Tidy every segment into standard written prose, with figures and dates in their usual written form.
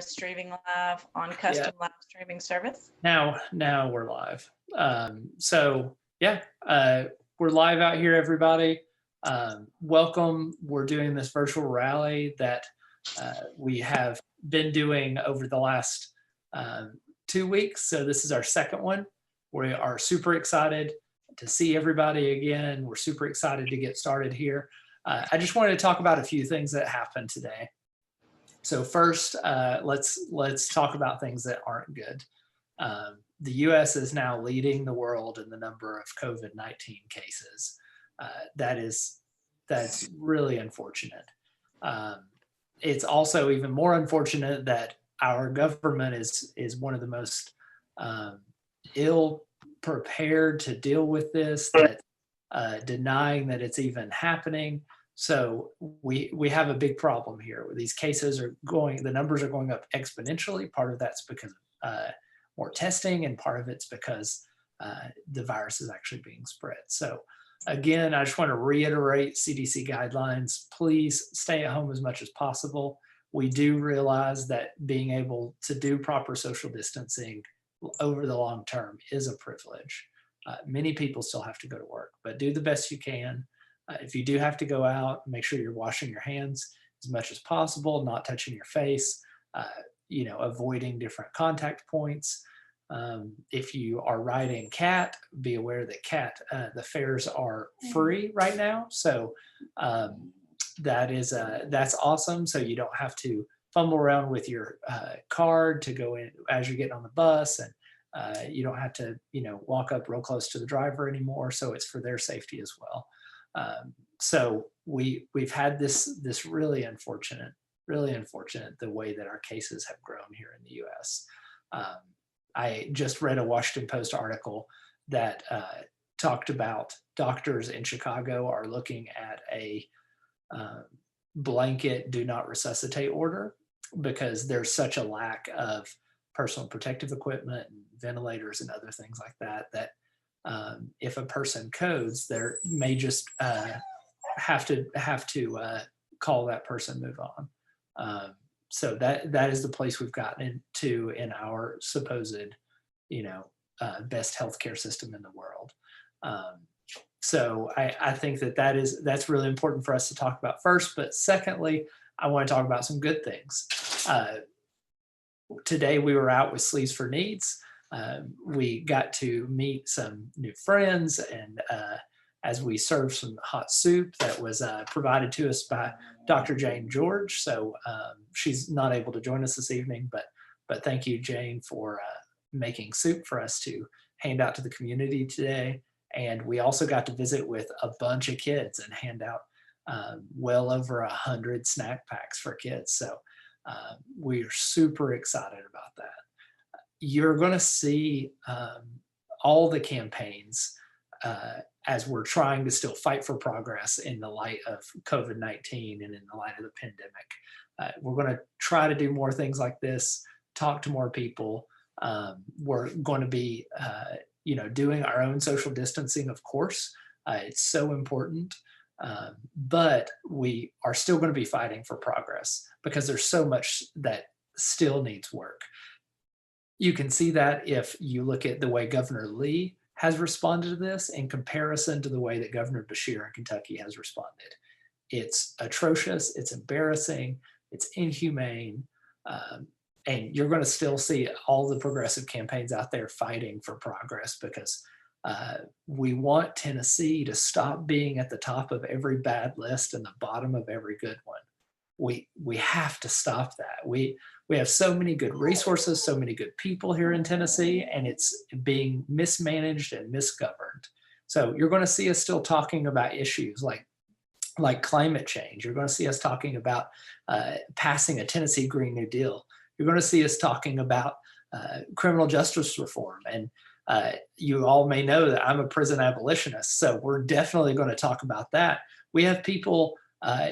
are streaming live on Yeah. custom live streaming service. Now we're live. So yeah, we're live out here, everybody. Welcome. We're doing this virtual rally that we have been doing over the last 2 weeks. So this is our second one. We are super excited to see everybody again. We're super excited to get started here. I just wanted to talk about a few things that happened today. So first, let's talk about things that aren't good. The U.S. is now leading the world in the number of COVID-19 cases. That's really unfortunate. It's also even more unfortunate that our government is one of the most ill prepared to deal with this, that denying that it's even happening. So we have a big problem here where these cases are the numbers are going up exponentially. Part of that's because of more testing, and part of it's because the virus is actually being spread. So again, I just want to reiterate CDC guidelines. Please stay at home as much as possible. We do realize that being able to do proper social distancing over the long term is a privilege. Many people still have to go to work, but do the best you can. If you do have to go out, make sure you're washing your hands as much as possible, not touching your face, avoiding different contact points. If you are riding CAT, be aware that the fares are free right now. So that's awesome. So you don't have to fumble around with your card to go in as you're getting on the bus, and you don't have to walk up real close to the driver anymore. So it's for their safety as well. So we've had this really unfortunate the way that our cases have grown here in the U.S. I just read a Washington Post article that talked about doctors in Chicago are looking at a blanket do not resuscitate order because there's such a lack of personal protective equipment and ventilators and other things like that if a person codes, they may just have to call that person, move on. So that is the place we've gotten into in our supposed, best healthcare system in the world. So I think that's really important for us to talk about first. But secondly, I want to talk about some good things. Today we were out with Sleeves for Needs. We got to meet some new friends, and as we served some hot soup that was provided to us by Dr. Jane George. So she's not able to join us this evening, but thank you, Jane, for making soup for us to hand out to the community today. And we also got to visit with a bunch of kids and hand out well over 100 snack packs for kids. So we're super excited about that. You're going to see all the campaigns as we're trying to still fight for progress in the light of COVID-19 and in the light of the pandemic. We're going to try to do more things like this, talk to more people. We're going to be, doing our own social distancing, of course. It's so important. But we are still going to be fighting for progress because there's so much that still needs work. You can see that if you look at the way Governor Lee has responded to this in comparison to the way that Governor Beshear in Kentucky has responded. It's atrocious, it's embarrassing, it's inhumane, and you're going to still see all the progressive campaigns out there fighting for progress because we want Tennessee to stop being at the top of every bad list and the bottom of every good one. We have to stop that. We have so many good resources, so many good people here in Tennessee, and it's being mismanaged and misgoverned. So you're going to see us still talking about issues like climate change. You're going to see us talking about passing a Tennessee Green New Deal. You're going to see us talking about criminal justice reform. And you all may know that I'm a prison abolitionist, so we're definitely going to talk about that. We have people,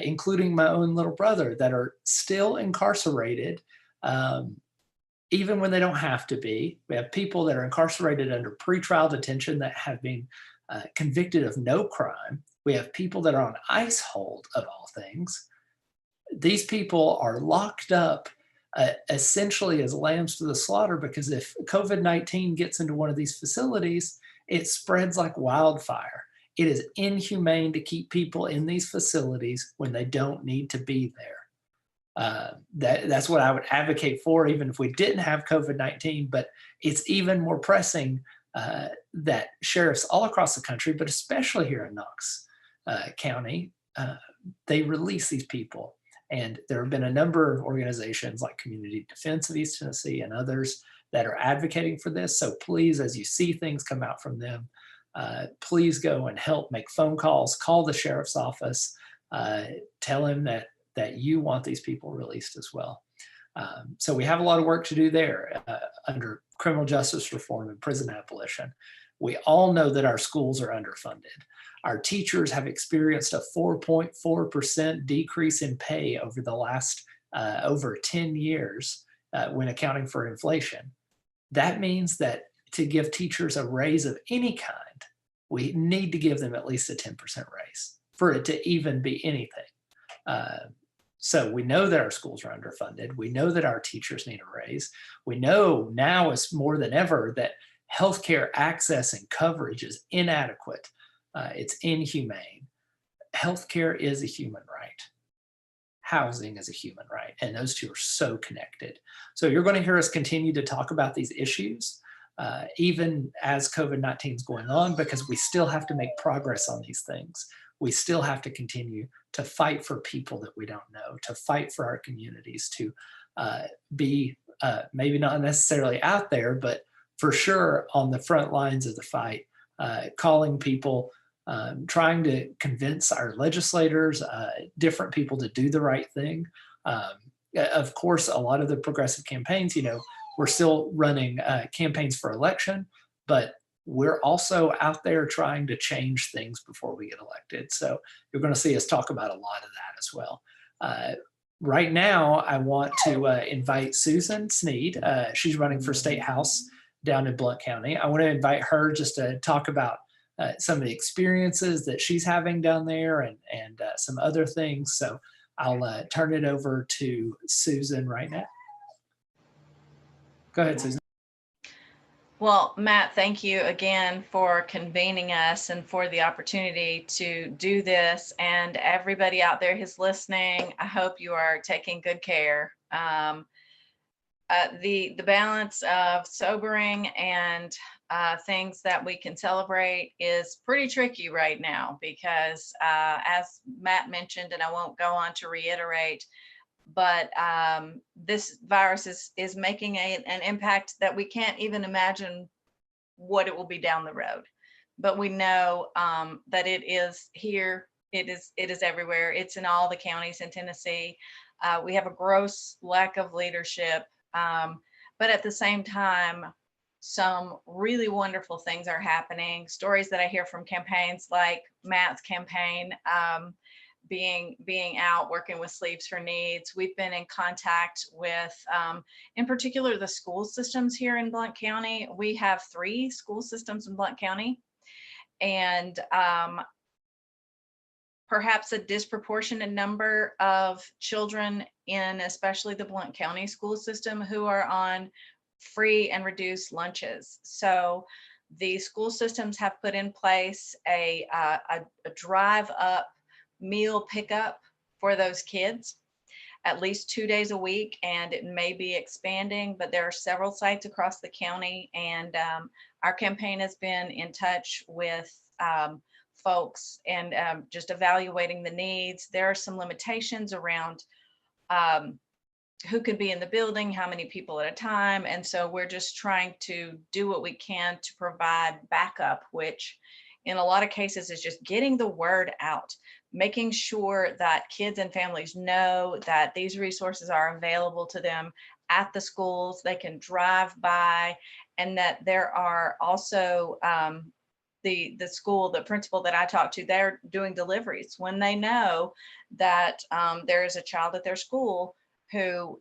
including my own little brother, that are still incarcerated, even when they don't have to be. We have people that are incarcerated under pretrial detention that have been convicted of no crime. We have people that are on ICE hold, of all things. These people are locked up essentially as lambs to the slaughter, because if COVID-19 gets into one of these facilities, it spreads like wildfire. It is inhumane to keep people in these facilities when they don't need to be there. That's what I would advocate for, even if we didn't have COVID-19. But it's even more pressing that sheriffs all across the country, but especially here in Knox County, they release these people. And there have been a number of organizations like Community Defense of East Tennessee and others that are advocating for this. So please, as you see things come out from them, please go and help, make phone calls, call the sheriff's office, tell him that you want these people released as well. So we have a lot of work to do there under criminal justice reform and prison abolition. We all know that our schools are underfunded. Our teachers have experienced a 4.4% decrease in pay over the last over 10 years when accounting for inflation. That means that to give teachers a raise of any kind, we need to give them at least a 10% raise for it to even be anything. So we know that our schools are underfunded. We know that our teachers need a raise. We know now is more than ever that healthcare access and coverage is inadequate. It's inhumane. Healthcare is a human right. Housing is a human right. And those two are so connected. So you're going to hear us continue to talk about these issues, even as COVID-19 is going on, because we still have to make progress on these things. We still have to continue to fight for people that we don't know, to fight for our communities, to be maybe not necessarily out there, but for sure on the front lines of the fight, calling people, trying to convince our legislators, different people to do the right thing. Of course, a lot of the progressive campaigns, we're still running campaigns for election, but we're also out there trying to change things before we get elected. So you're going to see us talk about a lot of that as well. Right now, I want to invite Susan Sneed. She's running for State House down in Blount County. I want to invite her just to talk about some of the experiences that she's having down there and some other things. So I'll turn it over to Susan right now. Go ahead, Susan. Well, Matt, thank you again for convening us and for the opportunity to do this. And everybody out there who's listening, I hope you are taking good care. The balance of sobering and things that we can celebrate is pretty tricky right now because as Matt mentioned, and I won't go on to reiterate, but this virus is making an impact that we can't even imagine what it will be down the road. But we know that it is here, it is everywhere. It's in all the counties in Tennessee. We have a gross lack of leadership, but at the same time, some really wonderful things are happening. Stories that I hear from campaigns like Matt's campaign, being out working with Sleeves for Needs. We've been in contact with, in particular, the school systems here in Blount County. We have 3 school systems in Blount County, and perhaps a disproportionate number of children in especially the Blount County school system who are on free and reduced lunches. So the school systems have put in place a drive up meal pickup for those kids at least 2 days a week, and it may be expanding, but there are several sites across the county, and our campaign has been in touch with folks and just evaluating the needs. There are some limitations around who could be in the building, how many people at a time, and so we're just trying to do what we can to provide backup, which in a lot of cases is just getting the word out, making sure that kids and families know that these resources are available to them at the schools. They can drive by, and that there are also the principal that I talked to, they're doing deliveries when they know that there is a child at their school who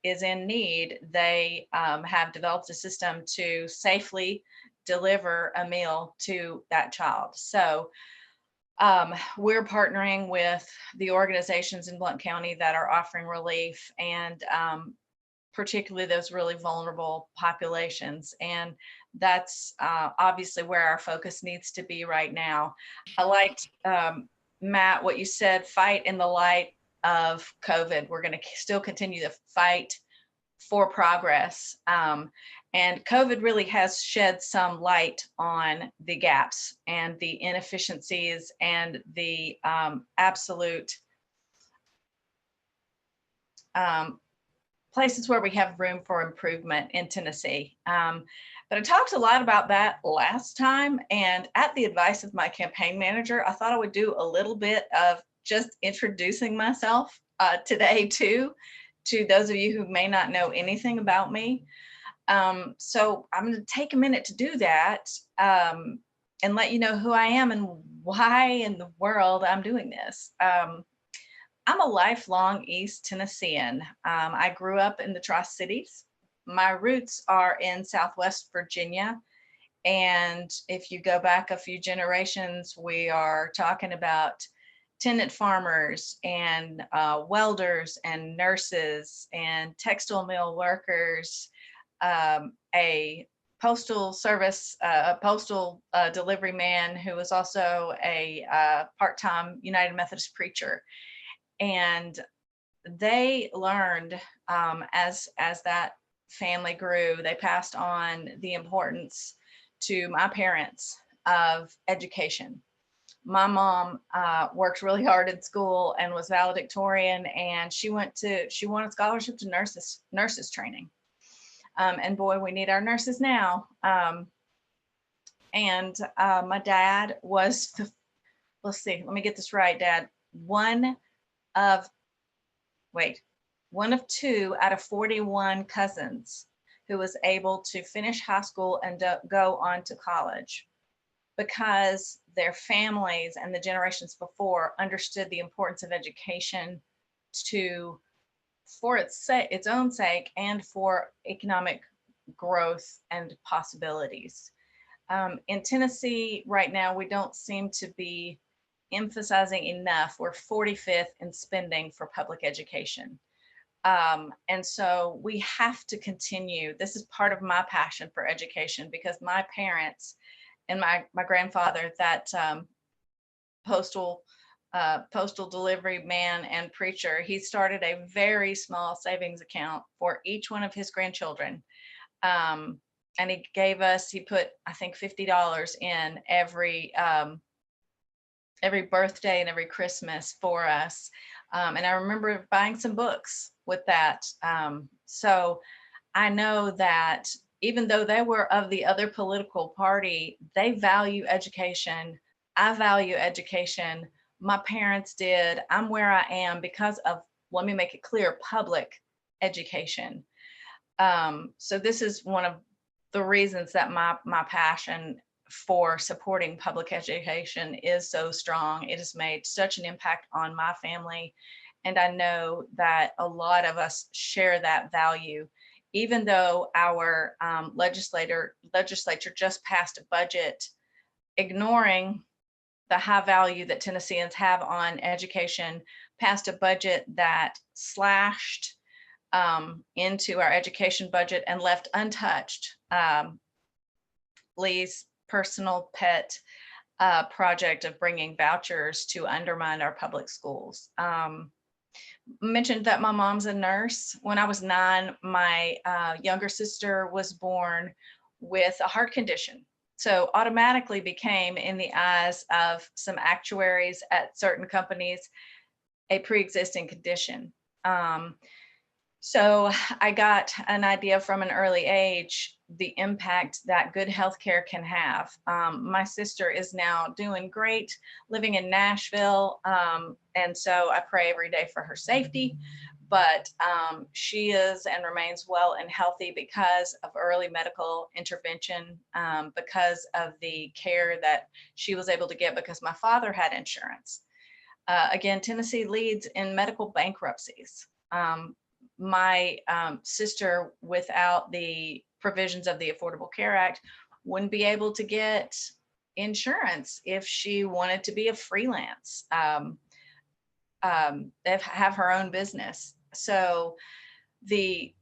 is in need. They have developed a system to safely deliver a meal to that child. So We're partnering with the organizations in Blount County that are offering relief, and particularly those really vulnerable populations. And that's obviously where our focus needs to be right now. I liked, Matt, what you said, fight in the light of COVID. We're going to still continue to fight for progress. And COVID really has shed some light on the gaps and the inefficiencies and the absolute places where we have room for improvement in Tennessee. But I talked a lot about that last time, and at the advice of my campaign manager, I thought I would do a little bit of just introducing myself today too, to those of you who may not know anything about me. So I'm going to take a minute to do that, and let you know who I am and why in the world I'm doing this. I'm a lifelong East Tennessean. I grew up in the Tri-Cities. My roots are in Southwest Virginia. And if you go back a few generations, we are talking about tenant farmers and welders and nurses and textile mill workers, a postal service, a postal delivery man who was also a part-time United Methodist preacher. And they learned, as that family grew, they passed on the importance to my parents of education. My mom worked really hard in school and was valedictorian, and she wanted scholarship to nurses training. And boy, we need our nurses now. And my dad was let's see, let me get this right, Dad. One of two out of 41 cousins who was able to finish high school and go on to college, because their families and the generations before understood the importance of education for its own sake and for economic growth and possibilities. In Tennessee right now, we don't seem to be emphasizing enough. We're 45th in spending for public education. And so we have to continue. This is part of my passion for education, because my parents and my grandfather, that postal delivery man and preacher, he started a very small savings account for each one of his grandchildren. And he put, I think, $50 in every birthday and every Christmas for us. And I remember buying some books with that. So I know that even though they were of the other political party, they value education. I value education. My parents did. I'm where I am because of, let me make it clear, public education. So this is one of the reasons that my passion for supporting public education is so strong. It has made such an impact on my family. And I know that a lot of us share that value, even though our legislature just passed a budget ignoring the high value that Tennesseans have on education, passed a budget that slashed into our education budget and left untouched Lee's personal pet project of bringing vouchers to undermine our public schools. Mentioned that my mom's a nurse. When I was 9, my younger sister was born with a heart condition. So automatically became, in the eyes of some actuaries at certain companies, a pre-existing condition. So I got an idea from an early age, the impact that good healthcare can have. My sister is now doing great, living in Nashville. And so I pray every day for her safety, but she is and remains well and healthy because of early medical intervention, because of the care that she was able to get because my father had insurance. Again, Tennessee leads in medical bankruptcies. My sister, without the provisions of the Affordable Care Act, wouldn't be able to get insurance if she wanted to be a freelance, have her own business. So the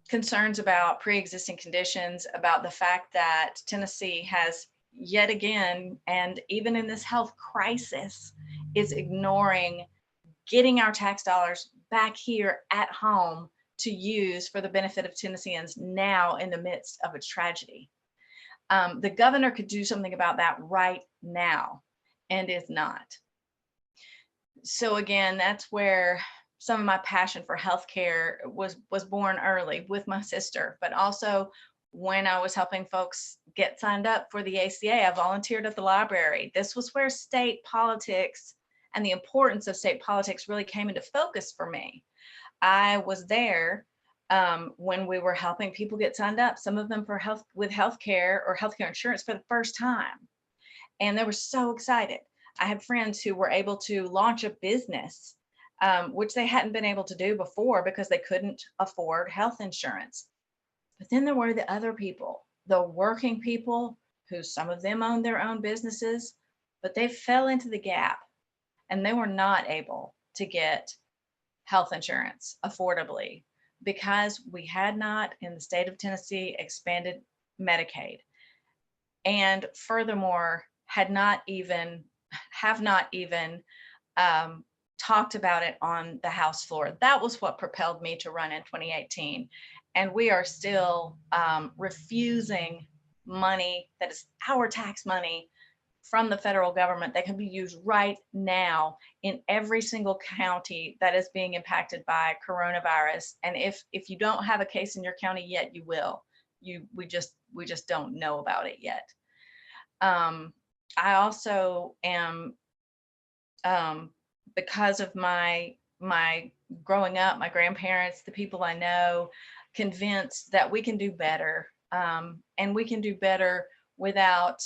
concerns about pre-existing conditions, about the fact that Tennessee has yet again, and even in this health crisis, is ignoring getting our tax dollars back here at home to use for the benefit of Tennesseans now in the midst of a tragedy. The governor could do something about that right now and is not. So again, that's where some of my passion for healthcare was born early with my sister, but also when I was helping folks get signed up for the ACA, I volunteered at the library. This was where state politics and the importance of state politics really came into focus for me. I was there when we were helping people get signed up, some of them for healthcare or healthcare insurance for the first time. And they were so excited. I had friends who were able to launch a business, which they hadn't been able to do before because they couldn't afford health insurance. But then there were the other people, the working people, who some of them owned their own businesses, but they fell into the gap and they were not able to get health insurance affordably because we had not, in the state of Tennessee, expanded Medicaid. And furthermore, have not even talked about it on the House floor. That was what propelled me to run in 2018. And we are still refusing money that is our tax money from the federal government that can be used right now in every single county that is being impacted by coronavirus. And if you don't have a case in your county yet, you will. We just don't know about it yet. I also am, because of my growing up, my grandparents, the people I know, convinced that we can do better, and we can do better without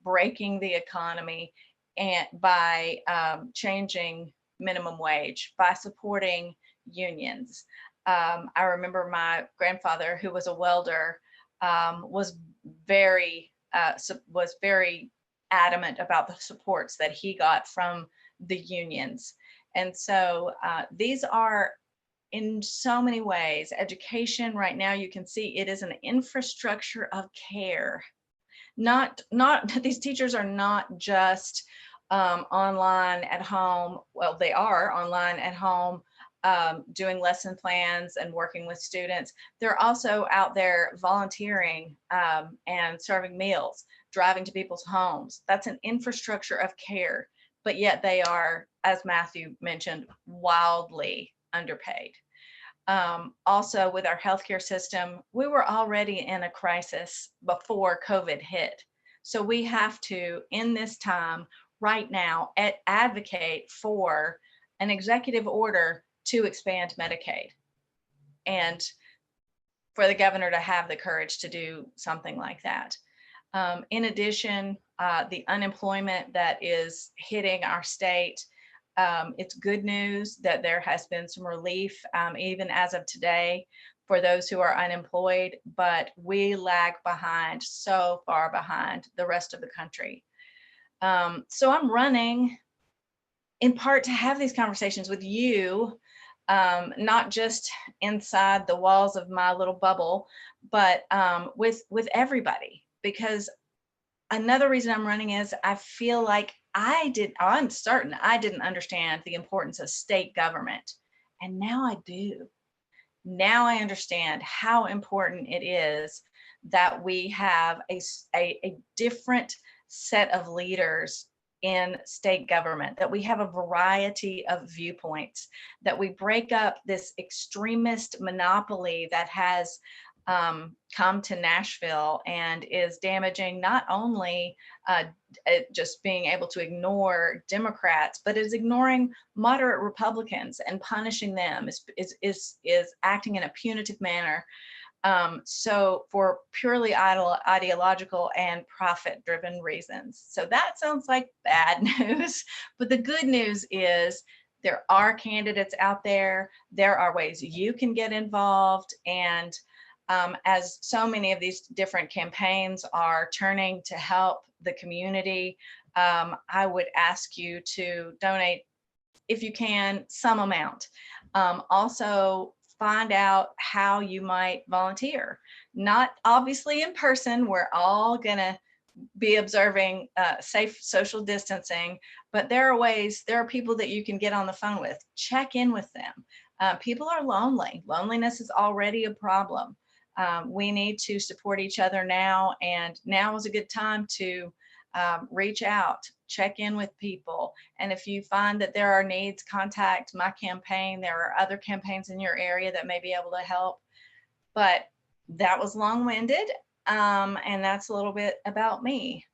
breaking the economy, and by changing minimum wage, by supporting unions. I remember my grandfather, who was a welder, was very adamant about the supports that he got from the unions. And so these are, in so many ways, education right now, you can see it is an infrastructure of care. Not these teachers are not just online at home. Well, they are online at home, doing lesson plans and working with students. They're also out there volunteering and serving meals, driving to people's homes. That's an infrastructure of care, but yet they are, as Matthew mentioned, wildly underpaid. Also, with our healthcare system, we were already in a crisis before COVID hit. So we have to, in this time, right now, advocate for an executive order to expand Medicaid, and for the governor to have the courage to do something like that. In addition, the unemployment that is hitting our state, it's good news that there has been some relief, even as of today, for those who are unemployed, but we lag behind, so far behind the rest of the country. So I'm running in part to have these conversations with you, not just inside the walls of my little bubble, but with everybody, because another reason I'm running is I feel like I'm certain I didn't understand the importance of state government. And now I do. Now I understand how important it is that we have a different set of leaders in state government, that we have a variety of viewpoints, that we break up this extremist monopoly that has come to Nashville and is damaging not only just being able to ignore Democrats, but is ignoring moderate Republicans and punishing them, is acting in a punitive manner. So for purely ideological and profit-driven reasons. So that sounds like bad news, but the good news is there are candidates out there. There are ways you can get involved, and as so many of these different campaigns are turning to help the community, I would ask you to donate, if you can, some amount. Also, find out how you might volunteer. Not obviously in person, we're all gonna be observing safe social distancing, but there are ways, there are people that you can get on the phone with, check in with them. People are lonely. Loneliness is already a problem. We need to support each other now, and now is a good time to reach out, check in with people. And if you find that there are needs, contact my campaign. There are other campaigns in your area that may be able to help. But that was long-winded, and that's a little bit about me.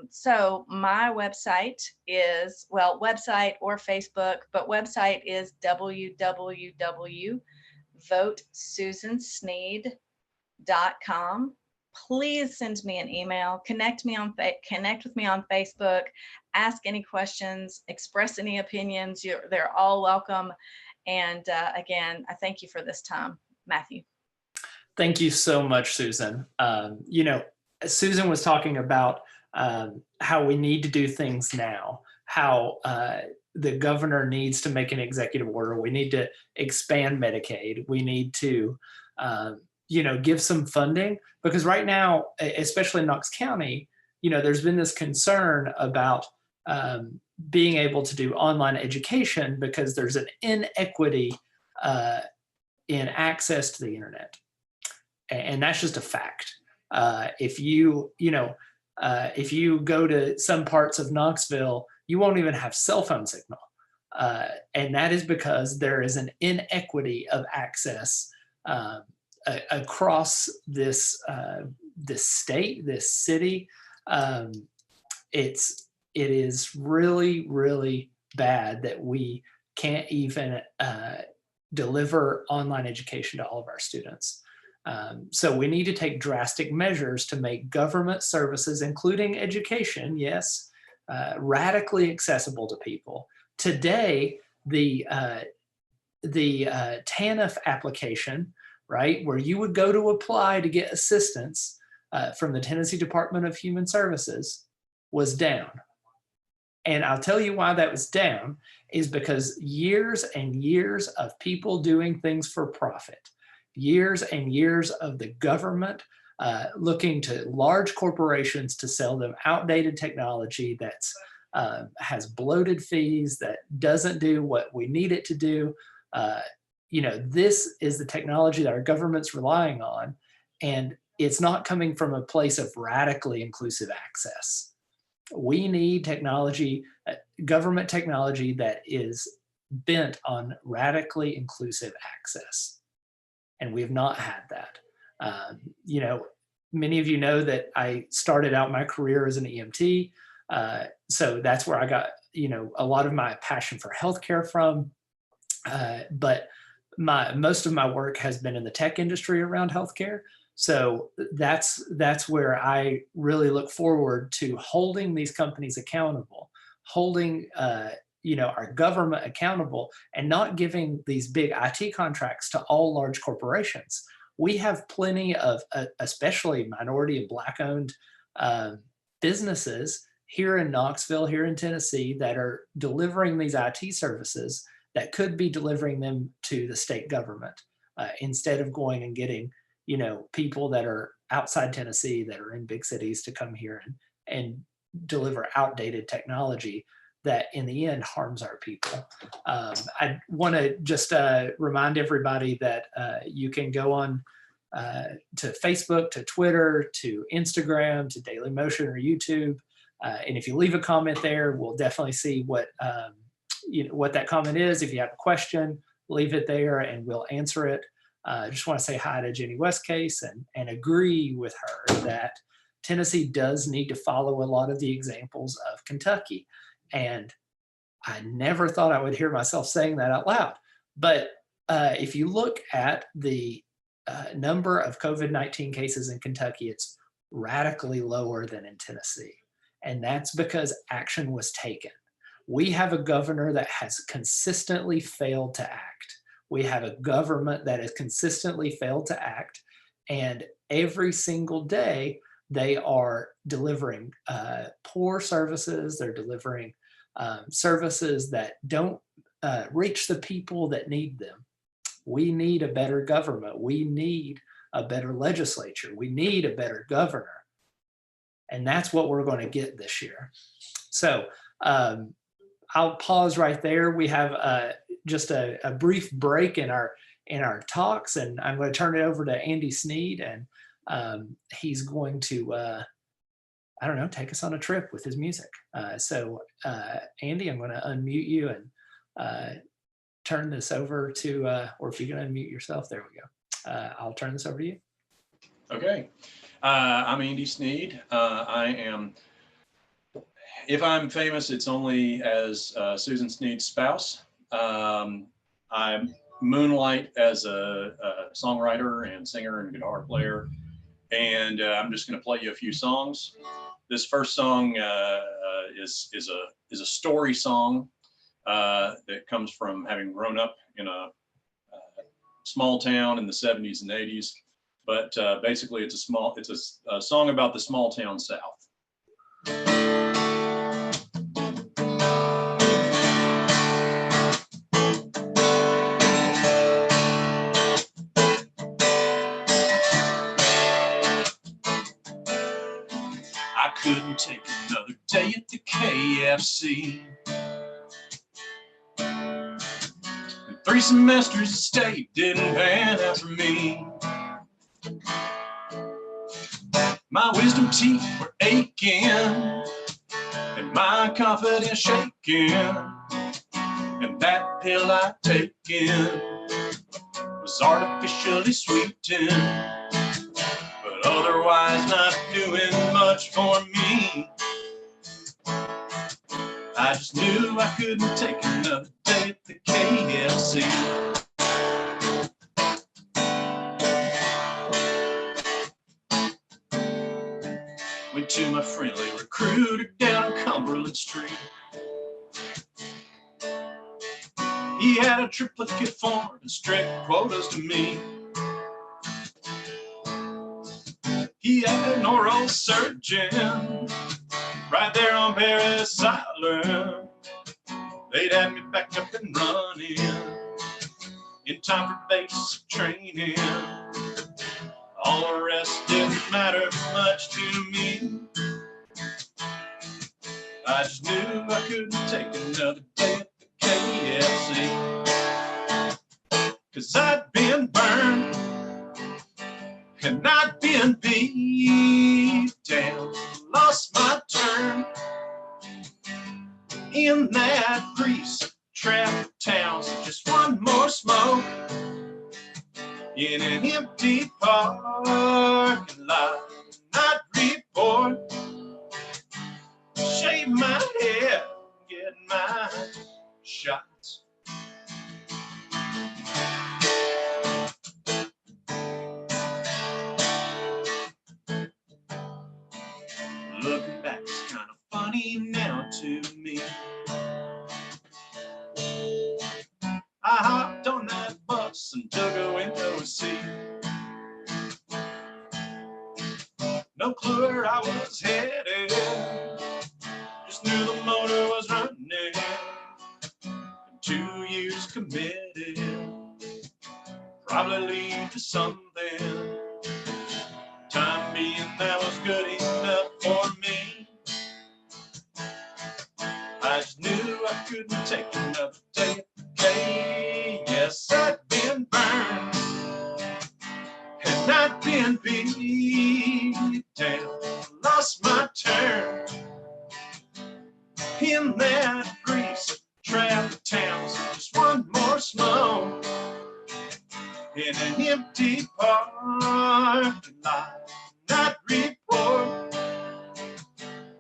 So my website is, well, website or Facebook, but website is www.votesusansneed.com. Please send me an email, connect with me on Facebook, ask any questions, express any opinions. They're all welcome. And again, I thank you for this time, Matthew. Thank you so much, Susan. Susan was talking about how we need to do things now, how the governor needs to make an executive order. We need to expand Medicaid. We need to, give some funding, because right now, especially in Knox County, there's been this concern about being able to do online education because there's an inequity in access to the internet. And that's just a fact. If you go to some parts of Knoxville, you won't even have cell phone signal. And that is because there is an inequity of access across this state, this city. It is really, really bad that we can't even deliver online education to all of our students. So we need to take drastic measures to make government services, including education, yes, radically accessible to people. Today, the TANF application, right, where you would go to apply to get assistance from the Tennessee Department of Human Services, was down. And I'll tell you why that was down, is because years and years of people doing things for profit, years and years of the government looking to large corporations to sell them outdated technology that's has bloated fees, that doesn't do what we need it to do. This is the technology that our government's relying on, and it's not coming from a place of radically inclusive access. We need technology, government technology, that is bent on radically inclusive access. And we have not had that. Many of you know that I started out my career as an EMT. So that's where I got, a lot of my passion for healthcare from. But most of my work has been in the tech industry around healthcare. So that's where I really look forward to holding these companies accountable, holding our government accountable, and not giving these big IT contracts to all large corporations. We have plenty of, especially minority and Black-owned businesses here in Knoxville, here in Tennessee, that are delivering these IT services that could be delivering them to the state government instead of going and getting, people that are outside Tennessee, that are in big cities, to come here and deliver outdated technology that in the end harms our people. I want to just remind everybody that you can go on to Facebook, to Twitter, to Instagram, to Daily Motion or YouTube. And if you leave a comment there, we'll definitely see what that comment is. If you have a question, leave it there and we'll answer it. I just want to say hi to Jenny Westcase and agree with her that Tennessee does need to follow a lot of the examples of Kentucky. And I never thought I would hear myself saying that out loud. But if you look at the number of COVID-19 cases in Kentucky, it's radically lower than in Tennessee. And that's because action was taken. We have a governor that has consistently failed to act. We have a government that has consistently failed to act. And every single day, they are delivering poor services. They're delivering services that don't reach the people that need them. We need a better government. We need a better legislature. We need a better governor. And that's what we're going to get this year. So I'll pause right there. We have just a brief break in our talks, and I'm going to turn it over to Andy Sneed, and he's going to, I don't know, take us on a trip with his music. So Andy, I'm going to unmute you and turn this over to, or if you can unmute yourself, there we go. I'll turn this over to you. Okay. I'm Andy Sneed. I am, if I'm famous, it's only as Susan Sneed's spouse. I moonlight as a songwriter and singer and guitar player. And I'm just going to play you a few songs. This first song is a story song that comes from having grown up in a small town in the 70s and 80s. But basically, it's a song about the small town South. I couldn't take another day at the KFC. And 3 semesters of state didn't pan out for me. My wisdom teeth were aching, and my confidence shaking, and that pill I'd taken was artificially sweetened, but otherwise not doing much for me. I just knew I couldn't take another day at the KFC. Went to my friendly recruiter down on Cumberland Street. He had a triplicate form and strict quotas to meet. He had an oral surgeon right there on Paris Island. They'd have me back up and running in time for basic training. All the rest didn't matter much to me. I just knew I couldn't take another day at the KFC. 'Cause I'd been burned and I'd been beat down, lost my turn in that grease trap town. So just one more smoke in an empty parking lot. I'd report, shave my head, get my shots. Looking back, it's kind of funny now to me. I hopped on that bus and took a window seat. No clue where I was headed, just knew the motor was running. And 2 years committed probably lead to something. Time being, that was good enough for me. I just knew I couldn't take another day at the K. Yes, I'd been burned and I'd been beat down, lost my turn in that grease trap town. So just one more smoke in an empty parking lot. Not report,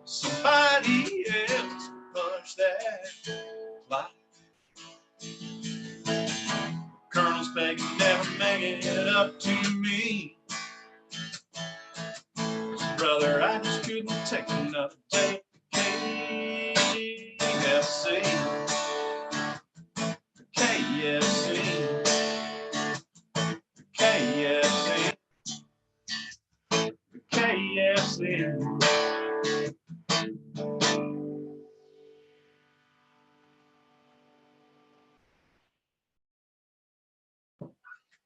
somebody else punch that clock. Colonel's begging, never making it up to me. Brother, I just couldn't take another day at the KFC. The KFC. The KFC. sleep.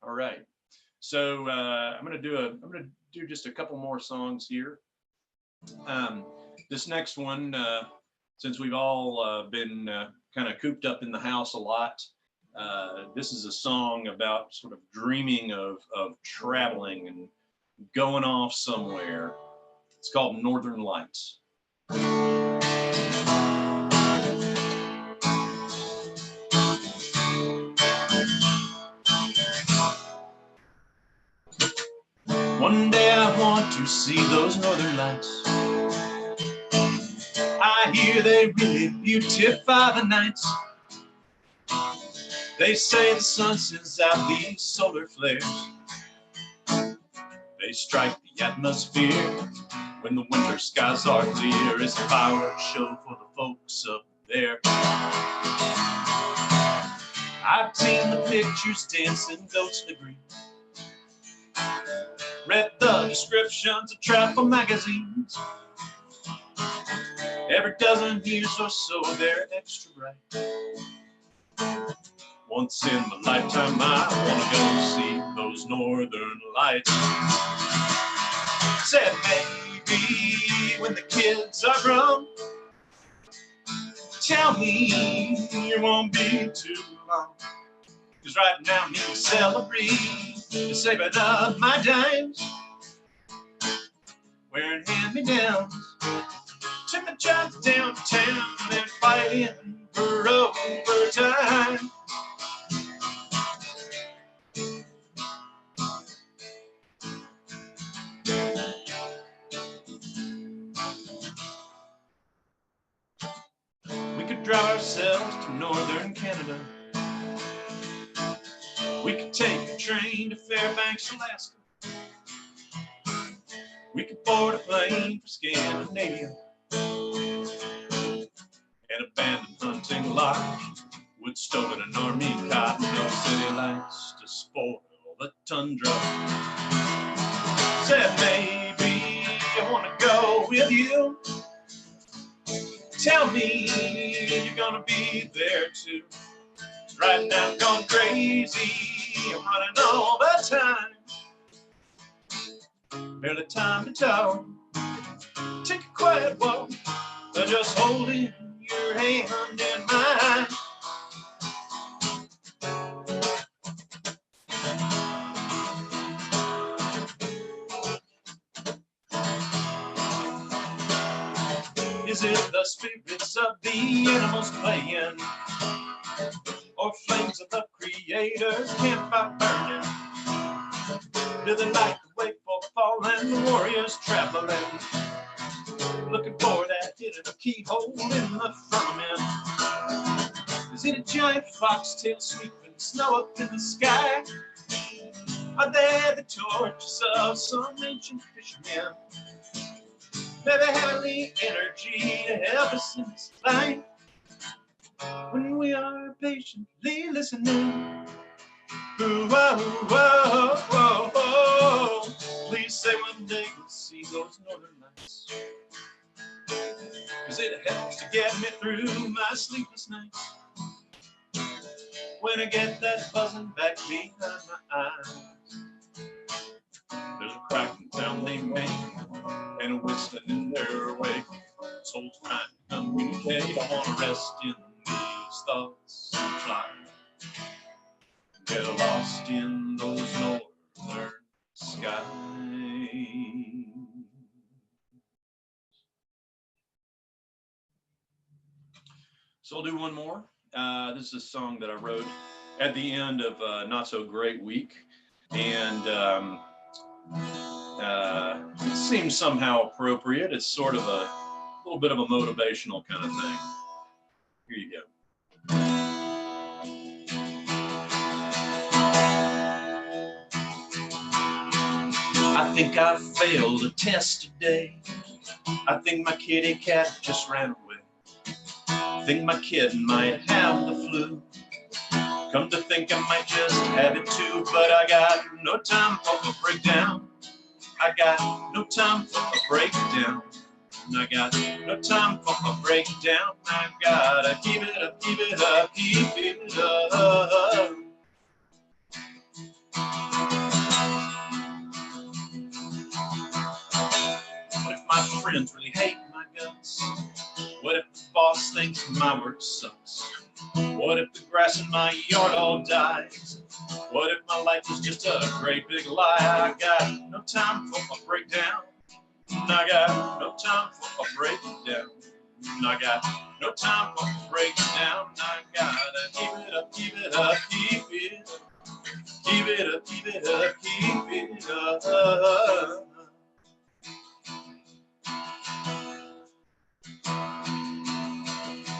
All right. So I'm gonna do just a couple more songs here. This next one, since we've all been kind of cooped up in the house a lot, this is a song about sort of dreaming of traveling and going off somewhere. It's called Northern Lights. One day I want to see those northern lights. I hear they really beautify the nights. They say the sun sends out these solar flares. They strike the atmosphere when the winter skies are clear. It's a fireworks show for the folks up there. I've seen the pictures dancing goats in the green. Read the descriptions of travel magazines. Every dozen years or so, they're extra bright. Once in my lifetime, I want to go see those northern lights. Said maybe when the kids are grown, tell me it won't be too long. 'Cause right now, me celebrate, saving up my dimes, wearing hand-me-downs. Took my job downtown and fighting for overtime. We could drive ourselves to northern Canada. We could take a train to Fairbanks, Alaska. We could board a plane for Scandinavia. An abandoned hunting lodge, wood stove and an army cot, no city lights to spoil the tundra. Said maybe I want to go with you. Tell me you're gonna be there too. 'Cause right now I'm going crazy, I'm running all the time. Barely time to talk, take a quiet walk, just holding your hand in mine. Is it the spirits of the animals playing, or flames of the Creator's campfire burning? Do they like the wakeful fallen warriors traveling, looking for that hidden keyhole in the firmament? Is it a giant foxtail sweeping snow up in the sky? Are they the torches of some ancient fishermen? Maybe heavenly energy to help us in this life when we are patiently listening. Ooh, whoa, whoa, whoa, whoa. Please say one day we'll see those northern lights. 'Cause it helps to get me through my sleepless nights. When I get that buzzing back behind my eyes, there's a cracking sound they make and a whistling in their wake. Souls trying to communicate. I want to rest in these thoughts and fly. Get lost in those northern skies. So I'll do one more. This is a song that I wrote at the end of a not so great week. And it seems somehow appropriate. It's sort of a little bit of a motivational kind of thing. Here you go. I think I failed a test today. I think my kitty cat just ran away. I think my kid might have the flu. Come to think I might just have it too, but I got no time for a breakdown. I got no time for a breakdown. I got no time for a breakdown. I gotta keep it up, keep it up, keep it up. What if my friends really hate my guts? What if the boss thinks my work sucks? What if the grass in my yard all dies? What if my life is just a great big lie? I got no time for a breakdown. I got no time for a breakdown. I got no time for a breakdown. I gotta keep it up, keep it up, keep it up. Keep it up, keep it up, keep it up.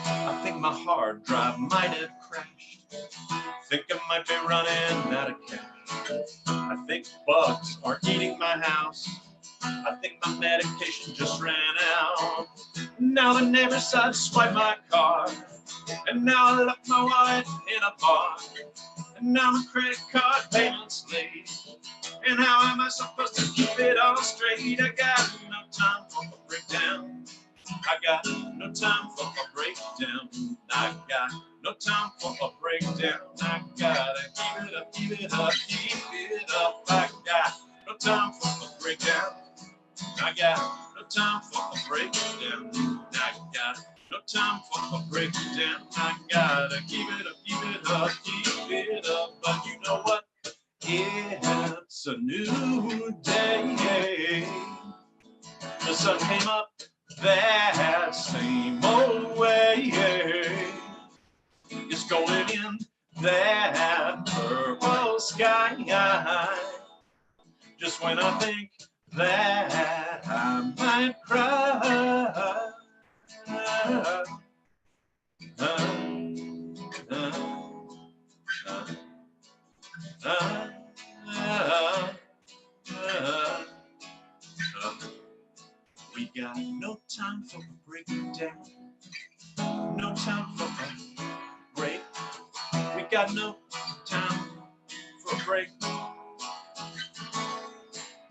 I think my hard drive might have crashed. Think I might be running out of cash. I think bugs are eating my house. I think my medication just ran out. Now the neighbor sideswiped my car. And now I left my wallet in a bar. And now my credit card payment's late. And how am I supposed to keep it all straight? I got no time for a breakdown. I got no time for a breakdown. I got no time for a breakdown. I gotta keep it up, keep it up, keep it up. I got no time for a breakdown. I got no time for a breakdown. I got no time for a breakdown. I gotta keep it up, keep it up, keep it up. But you know what? It's a new day. The sun came up that same old way. It's golden in that purple sky. Just when I think that I might cry. We got no time for a breakdown. No time for a break. We got no time for a break.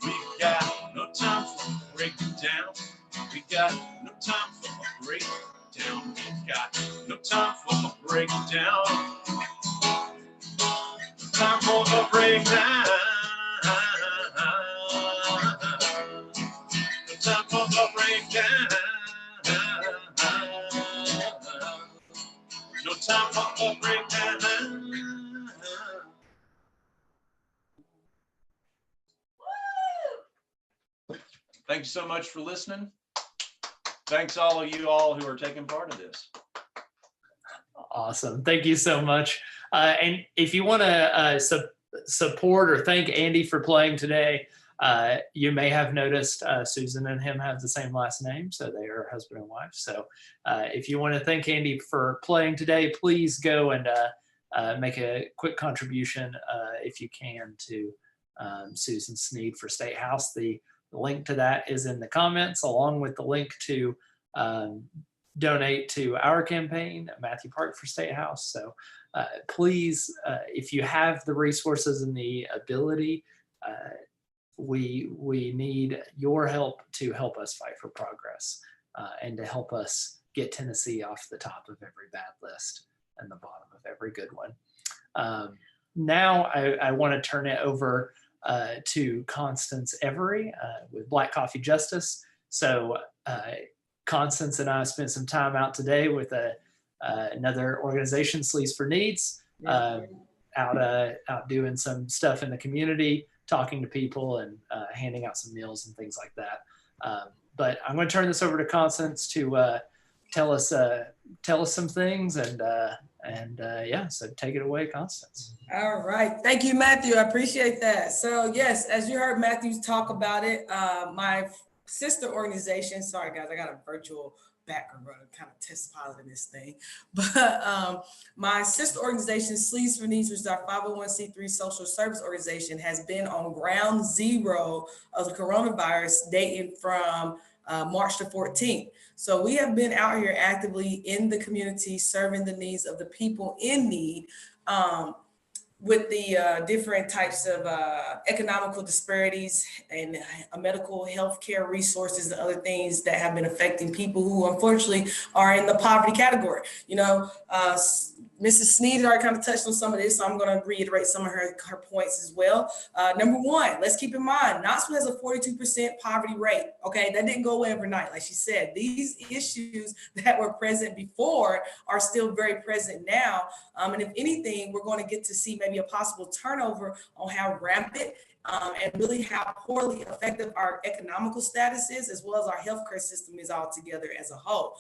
We got no time for a breakdown. We got no time for a breakdown. We got no time for a breakdown. Time for a breakdown. Time for a breakdown. No time for a breakdown. Thank you so much for listening. Thanks all of you all who are taking part of this. Awesome. Thank you so much. And if you want to support or thank Andy for playing today, you may have noticed Susan and him have the same last name, so they are husband and wife. So if you want to thank Andy for playing today, please go and make a quick contribution if you can to Susan Sneed for State House. The link to that is in the comments, along with the link to donate to our campaign, Matthew Park for State House. So please, if you have the resources and the ability, we need your help to help us fight for progress and to help us get Tennessee off the top of every bad list and the bottom of every good one. Now I want to turn it over to Constance Every with Black Coffee Justice. So Constance and I spent some time out today with another organization, Sleeves for Needs, out doing some stuff in the community, talking to people and handing out some meals and things like that. But I'm going to turn this over to Constance to tell us some things and yeah, so take it away, Constance. All right. Thank you, Matthew. I appreciate that. So yes, as you heard Matthew talk about it, my sister organization, sorry guys, I got a virtual background running, kind of test positive in this thing. But my sister organization, Sleeves for Needs, which is our 501c3 social service organization, has been on ground zero of the coronavirus dating from March the 14th. So we have been out here actively in the community, serving the needs of the people in need. with the different types of economical disparities and medical health care resources and other things that have been affecting people who unfortunately are in the poverty category. You know, Mrs. Sneed already kind of touched on some of this, so I'm going to reiterate some of her points as well. Number one, let's keep in mind, Knoxville has a 42% poverty rate. Okay, that didn't go away overnight. Like she said, these issues that were present before are still very present now. And if anything, we're going to get to see maybe a possible turnover on how rampant and really how poorly effective our economical status is, as well as our healthcare system is altogether as a whole.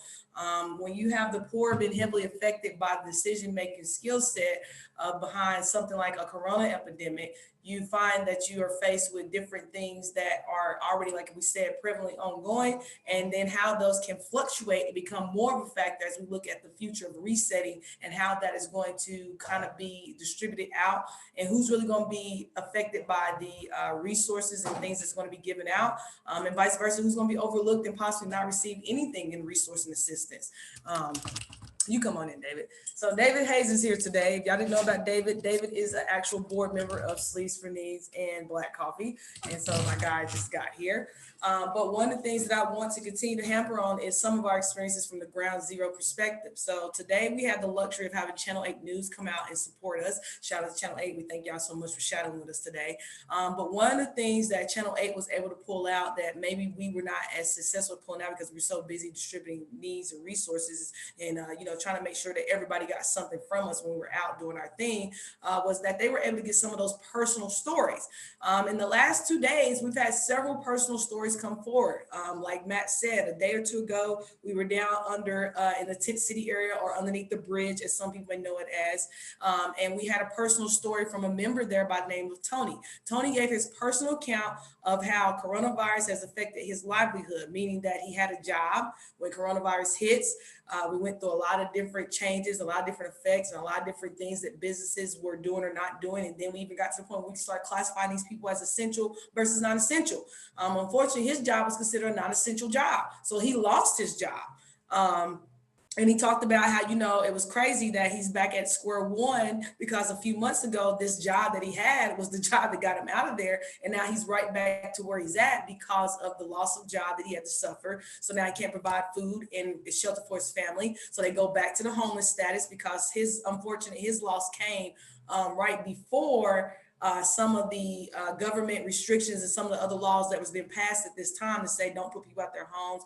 When you have the poor been heavily affected by the decision-making skill set behind something like a corona epidemic, you find that you are faced with different things that are already, like we said, prevalently ongoing, and then how those can fluctuate and become more of a factor as we look at the future of resetting and how that is going to kind of be distributed out, and who's really going to be affected by the resources and things that's going to be given out, and vice versa, who's going to be overlooked and possibly not receive anything in resource and assistance. You come on in, David. So David Hayes is here today. If y'all didn't know about David, David is an actual board member of Sleeves for Needs and Black Coffee. And so my guy just got here. But one of the things that I want to continue to hamper on is some of our experiences from the ground zero perspective. So today we have the luxury of having Channel 8 News come out and support us. Shout out to Channel 8. We thank y'all so much for shadowing with us today. But one of the things that Channel 8 was able to pull out that maybe we were not as successful pulling out because we're so busy distributing needs and resources and, trying to make sure that everybody got something from us when we were out doing our thing, was that they were able to get some of those personal stories. In the last 2 days, we've had several personal stories come forward. Like Matt said, a day or two ago, we were down under in the Tent City area, or underneath the bridge, as some people may know it as. And we had a personal story from a member there by the name of Tony. Tony gave his personal account of how coronavirus has affected his livelihood, meaning that he had a job when coronavirus hits. We went through a lot of different changes, a lot of different effects, and a lot of different things that businesses were doing or not doing. And then we even got to the point where we started classifying these people as essential versus non-essential. Unfortunately, his job was considered a non-essential job. So he lost his job. And he talked about how, it was crazy that he's back at square one because a few months ago, this job that he had was the job that got him out of there. And now he's right back to where he's at because of the loss of job that he had to suffer. So now he can't provide food and shelter for his family. So they go back to the homeless status because his loss came right before some of the government restrictions and some of the other laws that was being passed at this time to say, don't put people out their homes,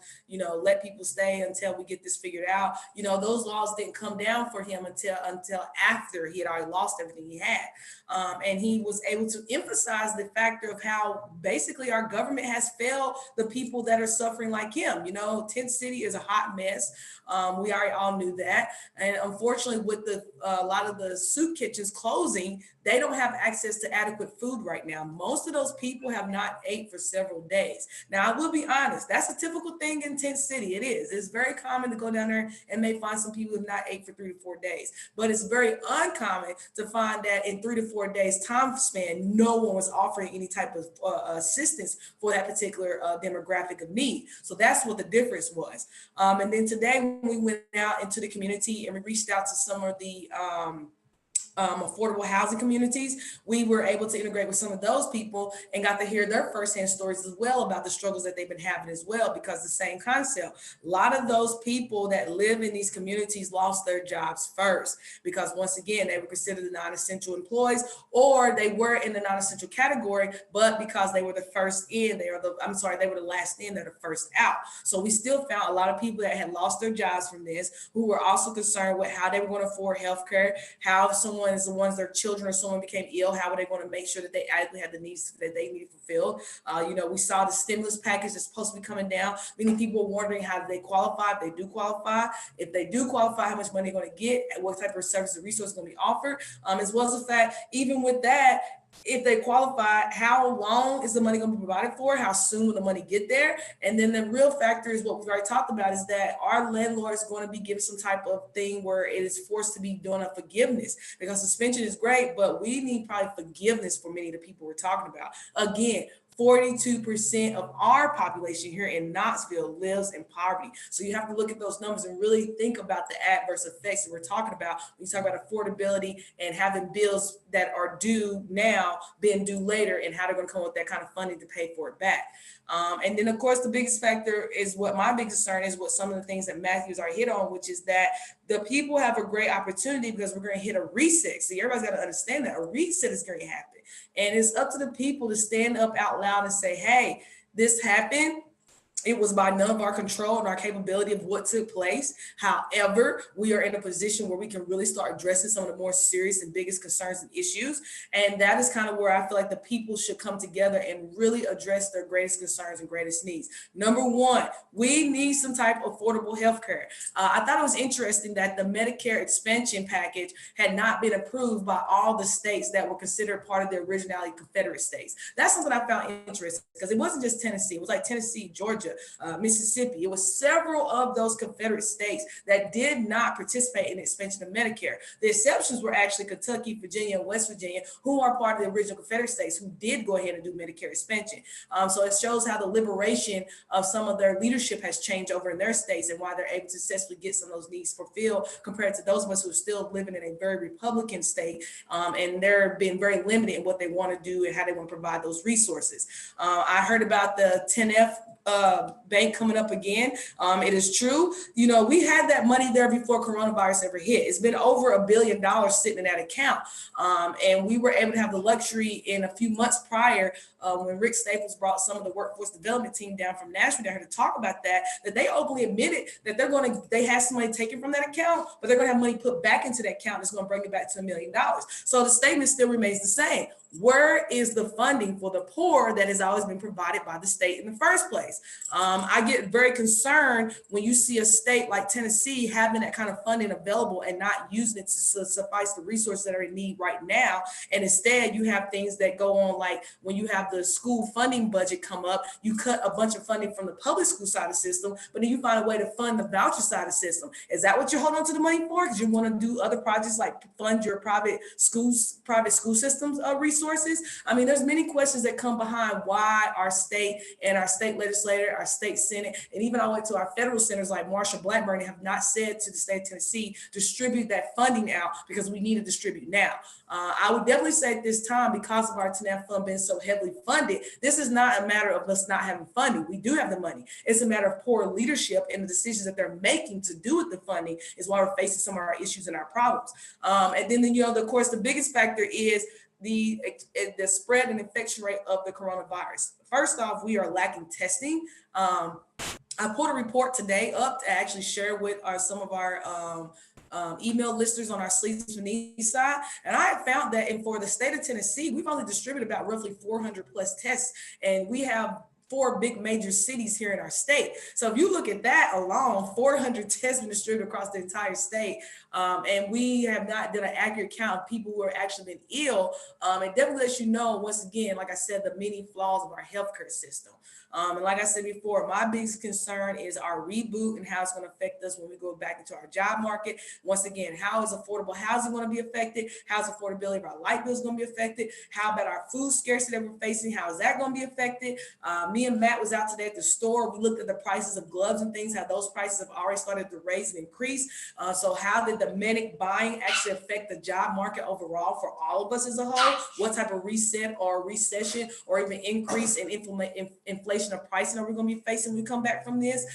let people stay until we get this figured out. Those laws didn't come down for him until after he had already lost everything he had. And he was able to emphasize the factor of how basically our government has failed the people that are suffering like him. Tent City is a hot mess. We already all knew that. And unfortunately, with a lot of the soup kitchens closing, they don't have access to adequate food right now. Most of those people have not ate for several days. Now, I will be honest, that's a typical thing in Tent City. It is. It's very common to go down there and may find some people who have not ate for 3 to 4 days. But it's very uncommon to find that in 3 to 4 days time span, no one was offering any type of assistance for that particular demographic of need. So that's what the difference was. And then today we went out into the community and we reached out to some of the affordable housing communities. We were able to integrate with some of those people and got to hear their firsthand stories as well about the struggles that they've been having as well, because the same concept. A lot of those people that live in these communities lost their jobs first because once again, they were considered the non-essential employees, or they were in the non-essential category, but because they were the first in, they were the last in, they're the first out. So we still found a lot of people that had lost their jobs from this, who were also concerned with how they were going to afford healthcare, how someone is the ones their children or someone became ill, how were they going to make sure that they adequately had the needs that they needed fulfilled. We saw the stimulus package that's supposed to be coming down. Many people were wondering how they qualify, if they do qualify. If they do qualify, how much money they're going to get, what type of services and resources going to be offered, as well as the fact, even with that, if they qualify, how long is the money going to be provided for? How soon will the money get there? And then the real factor is what we've already talked about, is that our landlord is going to be given some type of thing where it is forced to be doing a forgiveness, because suspension is great, but we need probably forgiveness for many of the people we're talking about. Again, 42% of our population here in Knoxville lives in poverty. So you have to look at those numbers and really think about the adverse effects that we're talking about when you talk about affordability and having bills that are due now being due later, and how they're going to come up with that kind of funding to pay for it back. And then, of course, the biggest factor is what my big concern is, what some of the things that Matthew's already hit on, which is that the people have a great opportunity because we're going to hit a reset. See, everybody's got to understand that a reset is going to happen. And it's up to the people to stand up out loud and say, hey, this happened. It was by none of our control and our capability of what took place. However, we are in a position where we can really start addressing some of the more serious and biggest concerns and issues. And that is kind of where I feel like the people should come together and really address their greatest concerns and greatest needs. Number one, we need some type of affordable health care. I thought it was interesting that the Medicare expansion package had not been approved by all the states that were considered part of the originality Confederate states. That's something I found interesting, because it wasn't just Tennessee. It was like Tennessee, Georgia, Mississippi. It was several of those Confederate states that did not participate in the expansion of Medicare. The exceptions were actually Kentucky, Virginia, and West Virginia, who are part of the original Confederate states who did go ahead and do Medicare expansion. So it shows how the liberation of some of their leadership has changed over in their states and why they're able to successfully get some of those needs fulfilled compared to those of us who are still living in a very Republican state, and they're being very limited in what they want to do and how they want to provide those resources. I heard about the 10F bank coming up again. It is true. You know, we had that money there before coronavirus ever hit. It's been over $1 billion sitting in that account. And we were able to have the luxury in a few months prior, when Rick Staples brought some of the workforce development team down from Nashville down here to talk about that they openly admitted that they had some money taken from that account, but they're going to have money put back into that account that's going to bring it back to $1 million. So the statement still remains the same. Where is the funding for the poor that has always been provided by the state in the first place? I get very concerned when you see a state like Tennessee having that kind of funding available and not using it to suffice the resources that are in need right now. And instead, you have things that go on, like when you have the school funding budget come up, you cut a bunch of funding from the public school side of the system, but then you find a way to fund the voucher side of the system. Is that what you're holding on to the money for? Because you want to do other projects like fund your private school systems resources? I mean, there's many questions that come behind why our state and our state legislature, our state senate, and even all the way to our federal senators like Marsha Blackburn have not said to the state of Tennessee, distribute that funding out, because we need to distribute now. I would definitely say at this time, because of our TNF fund being so heavily funded, this is not a matter of us not having funding. We do have the money. It's a matter of poor leadership and the decisions that they're making to do with the funding is why we're facing some of our issues and our problems. And then, you know, of course, the biggest factor is the spread and infection rate of the coronavirus. First off, we are lacking testing. I pulled a report today up to actually share with some of our email listeners on our Sleeps Beneath side. And I have found that for the state of Tennessee, we've only distributed about roughly 400 plus tests, and we have 4 big major cities here in our state. So if you look at that alone, 400 tests been distributed across the entire state. And we have not done an accurate count of people who are actually been ill. It definitely lets you know, once again, like I said, the many flaws of our healthcare system. And like I said before, my biggest concern is our reboot and how it's going to affect us when we go back into our job market. Once again, how is affordable housing going to be affected? How's affordability of our light bills going to be affected? How about our food scarcity that we're facing? How is that going to be affected? Me and Matt was out today at the store. We looked at the prices of gloves and things, how those prices have already started to raise and increase. So how did the medic buying actually affect the job market overall for all of us as a whole? What type of reset or recession or even increase in inflation of pricing are we going to be facing when we come back from this?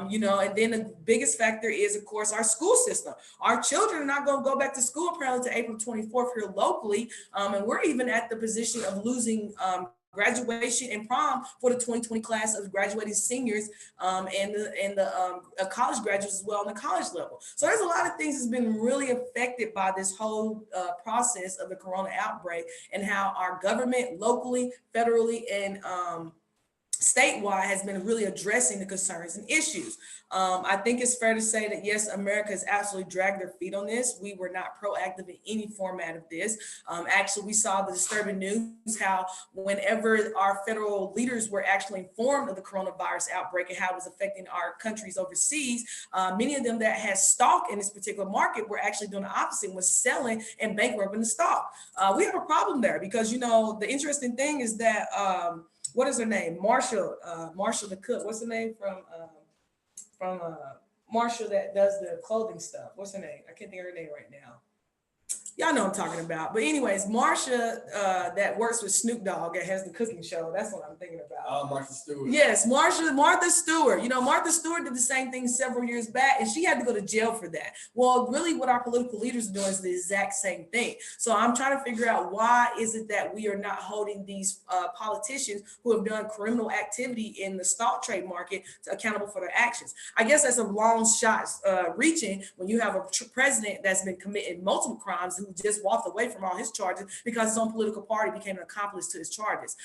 You know, and then the biggest factor is, of course, our school system. Our children are not going to go back to school apparently to April 24th here locally. And we're even at the position of losing graduation and prom for the 2020 class of graduating seniors and the college graduates as well on the college level. So there's a lot of things that's been really affected by this whole process of the corona outbreak, and how our government locally, federally, and statewide has been really addressing the concerns and issues. I think it's fair to say that, yes, America has absolutely dragged their feet on this. We were not proactive in any format of this. Actually, we saw the disturbing news, how whenever our federal leaders were actually informed of the coronavirus outbreak and how it was affecting our countries overseas, many of them that had stock in this particular market were actually doing the opposite, was selling and bankrupting the stock. We have a problem there because, you know, the interesting thing is that what is her name? Marshall the cook. What's her name from Marshall that does the clothing stuff? What's her name? I can't think of her name right now. Y'all know what I'm talking about. But anyways, Marsha that works with Snoop Dogg and has the cooking show. That's what I'm thinking about. Oh, Martha Stewart. Yes, Martha Stewart. You know, Martha Stewart did the same thing several years back, and she had to go to jail for that. Well, really what our political leaders are doing is the exact same thing. So I'm trying to figure out why is it that we are not holding these politicians who have done criminal activity in the stock trade market accountable for their actions. I guess that's a long shot reaching when you have a president that's been committing multiple crimes who just walked away from all his charges because his own political party became an accomplice to his charges.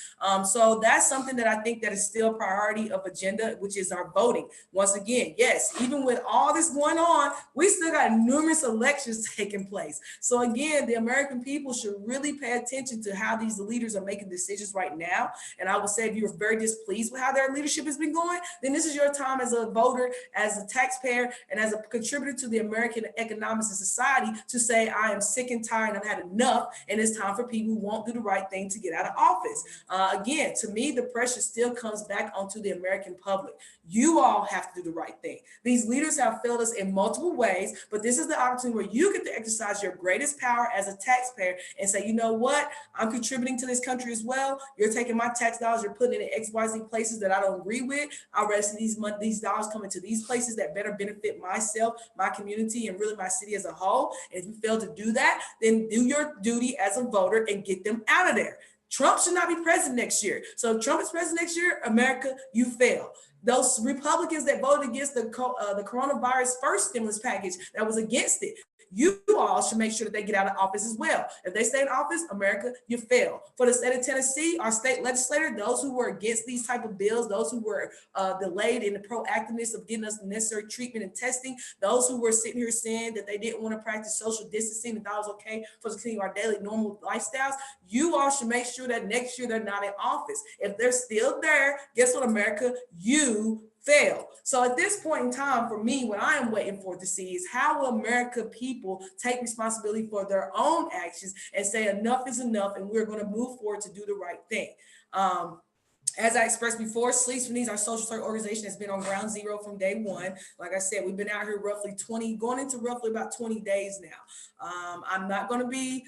So that's something that I think that is still a priority of agenda, which is our voting. Once again, yes, even with all this going on, we still got numerous elections taking place. So again, the American people should really pay attention to how these leaders are making decisions right now. And I would say if you're very displeased with how their leadership has been going, then this is your time as a voter, as a taxpayer, and as a contributor to the American economics and society to say, I am sick and tired and I've had enough, and it's time for people who won't do the right thing to get out of office. Again, to me, the pressure still comes back onto the American public. You all have to do the right thing. These leaders have failed us in multiple ways, but this is the opportunity where you get to exercise your greatest power as a taxpayer and say, you know what, I'm contributing to this country as well. You're taking my tax dollars, you're putting it in XYZ places that I don't agree with. I'd rather see these dollars come into these places that better benefit myself, my community, and really my city as a whole. And if you fail to do that, then do your duty as a voter and get them out of there. Trump should not be president next year. So if Trump is president next year, America, you fail. Those Republicans that voted against the coronavirus first stimulus package that was against it, you all should make sure that they get out of office as well. If they stay in office, America, you fail. For the state of Tennessee, our state legislator, those who were against these type of bills, those who were delayed in the proactiveness of getting us the necessary treatment and testing, those who were sitting here saying that they didn't want to practice social distancing and that was okay for us to continue our daily normal lifestyles, you all should make sure that next year they're not in office. If they're still there, guess what, America? You fail. So at this point in time, for me, what I am waiting for to see is how will America people take responsibility for their own actions and say enough is enough and we're going to move forward to do the right thing. As I expressed before, Sleeps for Needs, our social service organization, has been on ground zero from day one. Like I said, we've been out here roughly going into roughly about 20 days now. I'm not going to be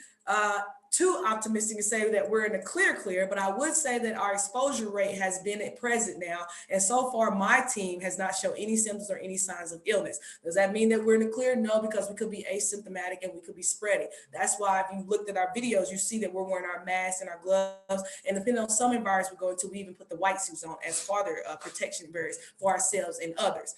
too optimistic to say that we're in a clear, but I would say that our exposure rate has been at present now. And so far, my team has not shown any symptoms or any signs of illness. Does that mean that we're in the clear? No, because we could be asymptomatic and we could be spreading. That's why if you looked at our videos, you see that we're wearing our masks and our gloves. And depending on some environments we go into, we even put the white suits on as further protection barriers for ourselves and others.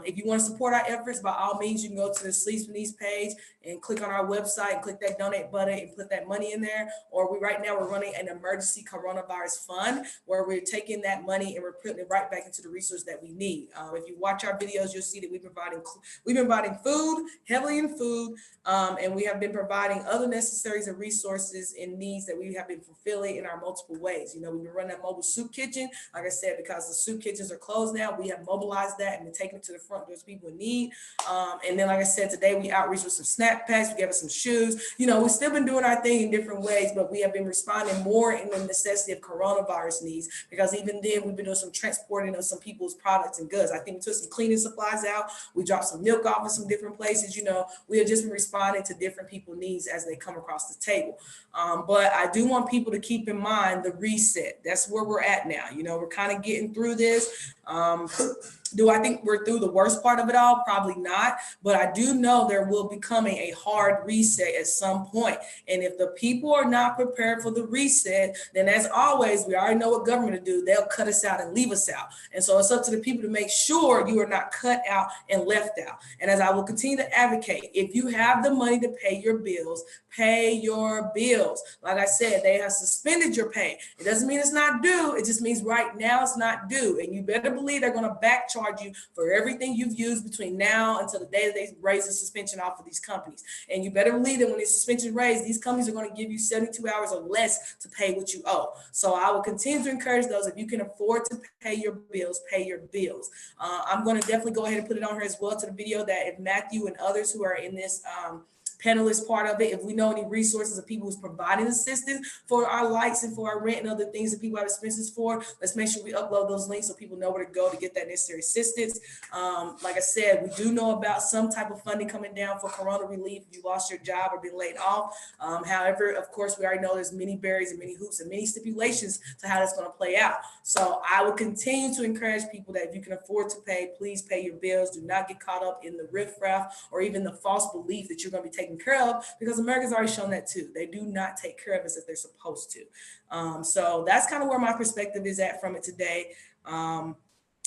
If you want to support our efforts, by all means, you can go to the Sleeps for Needs page and click on our website, click that donate button and put that money in there. Or right now we're running an emergency coronavirus fund where we're taking that money and we're putting it right back into the resource that we need. If you watch our videos, you'll see that we've been providing food, heavily in food, and we have been providing other necessaries and resources and needs that we have been fulfilling in our multiple ways. You know, we've been running a mobile soup kitchen. Like I said, because the soup kitchens are closed now, we have mobilized that and been taking it to the front. Those people in need. And then, like I said, today we outreach with some snack packs. We gave us some shoes. You know, we've still been doing our thing in different ways, but we have been responding more in the necessity of coronavirus needs, because even then we've been doing some transporting of some people's products and goods. I think we took some cleaning supplies out. We dropped some milk off in some different places. You know, we have just been responding to different people's needs as they come across the table. But I do want people to keep in mind the reset. That's where we're at now. You know, we're kind of getting through this. Do I think we're through the worst part of it all? Probably not. But I do know there will be coming a hard reset at some point. And if the people are not prepared for the reset, then as always, we already know what government will do. They'll cut us out and leave us out. And so it's up to the people to make sure you are not cut out and left out. And as I will continue to advocate, if you have the money to pay your bills, pay your bills. Like I said, they have suspended your pay. It doesn't mean it's not due. It just means right now it's not due. And you better believe they're going to back charge you for everything you've used between now until the day that they raise the suspension off of these companies. And you better believe that when the suspension is raised, these companies are going to give you 72 hours or less to pay what you owe. So I will continue to encourage those, if you can afford to pay your bills, pay your bills. I'm going to definitely go ahead and put it on here as well to the video that if Matthew and others who are in this panelist part of it. If we know any resources of people who's providing assistance for our lights and for our rent and other things that people have expenses for, let's make sure we upload those links so people know where to go to get that necessary assistance. Like I said, we do know about some type of funding coming down for corona relief if you lost your job or been laid off. However, of course, we already know there's many barriers and many hoops and many stipulations to how that's going to play out. So I would continue to encourage people that if you can afford to pay, please pay your bills. Do not get caught up in the riffraff or even the false belief that you're going to be taken care of, because America's already shown that too. They do not take care of us as they're supposed to. So that's kind of where my perspective is at from it today.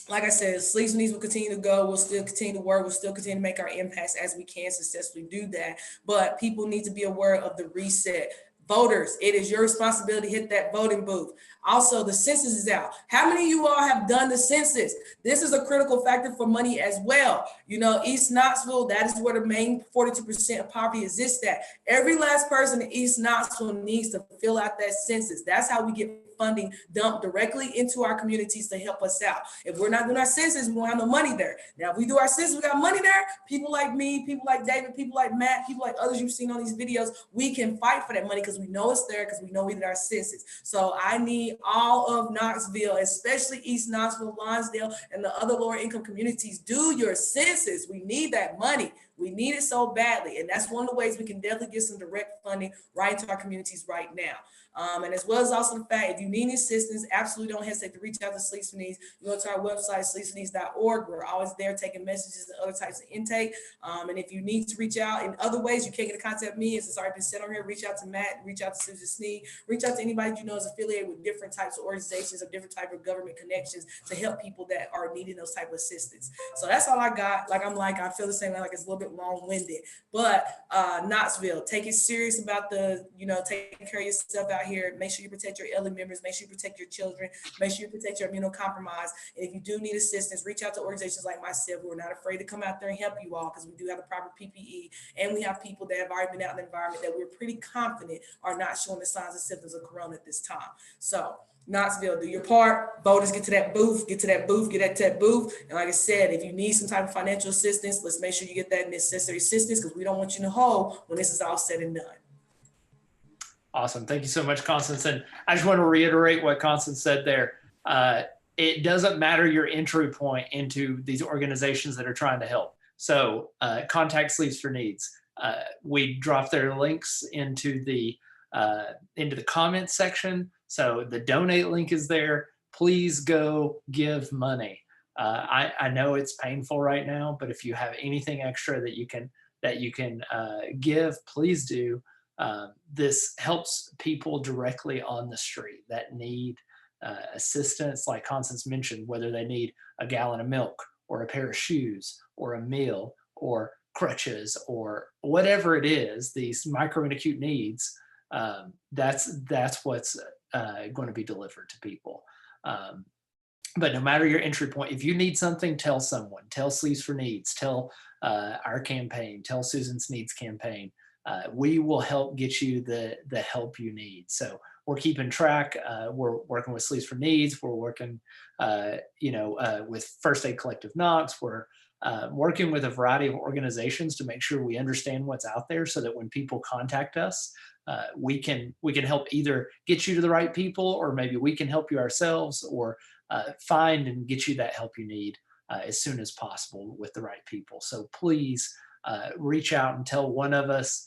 Like I said, Sleeves and Needs will continue to go. We'll still continue to work. We'll still continue to make our impacts as we can successfully do that. But people need to be aware of the reset. Voters, it is your responsibility to hit that voting booth. Also, the census is out. How many of you all have done the census? This is a critical factor for money as well. You know, East Knoxville, that is where the main 42% of poverty exists at. Every last person in East Knoxville needs to fill out that census. That's how we get funding dumped directly into our communities to help us out. If we're not doing our census, we won't have no money there. Now, if we do our census, we got money there. People like me, people like David, people like Matt, people like others you've seen on these videos, we can fight for that money because we know it's there, because we know we did our census. So I need all of Knoxville, especially East Knoxville, Lonsdale, and the other lower income communities, do your census. We need that money. We need it so badly. And that's one of the ways we can definitely get some direct funding right into our communities right now. And as well as also the fact, if you need assistance, absolutely don't hesitate to reach out to Sleeves for Needs. You go to our website, sleevesforneeds.org. We're always there taking messages and other types of intake. And if you need to reach out in other ways, you can't get in contact with me, as it's already been said on here, reach out to Matt, reach out to Susan Sneed, reach out to anybody you know is affiliated with different types of organizations or different type of government connections to help people that are needing those type of assistance. So that's all I got. I feel the same way, like it's a little bit long-winded, but Knoxville, take it serious about taking care of yourself out here. Make sure you protect your elderly members, make sure you protect your children, make sure you protect your immunocompromised. And if you do need assistance, reach out to organizations like myself who are not afraid to come out there and help you all, because we do have the proper PPE, and we have people that have already been out in the environment that we're pretty confident are not showing the signs and symptoms of corona at this time. So Knoxville, do your part. Voters, get to that booth, get to that booth. And like I said, if you need some type of financial assistance, let's make sure you get that necessary assistance, because we don't want you in the hole when this is all said and done. Awesome. Thank you so much, Constance. And I just want to reiterate what Constance said there. It doesn't matter your entry point into these organizations that are trying to help. So contact Sleeves for Needs. We drop their links into the comments section. So the donate link is there. Please go give money. I know it's painful right now, but if you have anything extra that you can give, please do. This helps people directly on the street that need assistance, like Constance mentioned, whether they need a gallon of milk or a pair of shoes or a meal or crutches or whatever it is, these micro and acute needs, that's what's going to be delivered to people. But no matter your entry point, if you need something, tell someone. Tell Sleeves for Needs, tell our campaign, tell Susan Sneed's campaign. We will help get you the help you need. So we're keeping track. We're working with Sleeves for Needs. We're working, with First Aid Collective Knox. We're working with a variety of organizations to make sure we understand what's out there, so that when people contact us, we can help either get you to the right people, or maybe we can help you ourselves, or find and get you that help you need as soon as possible with the right people. So please reach out and tell one of us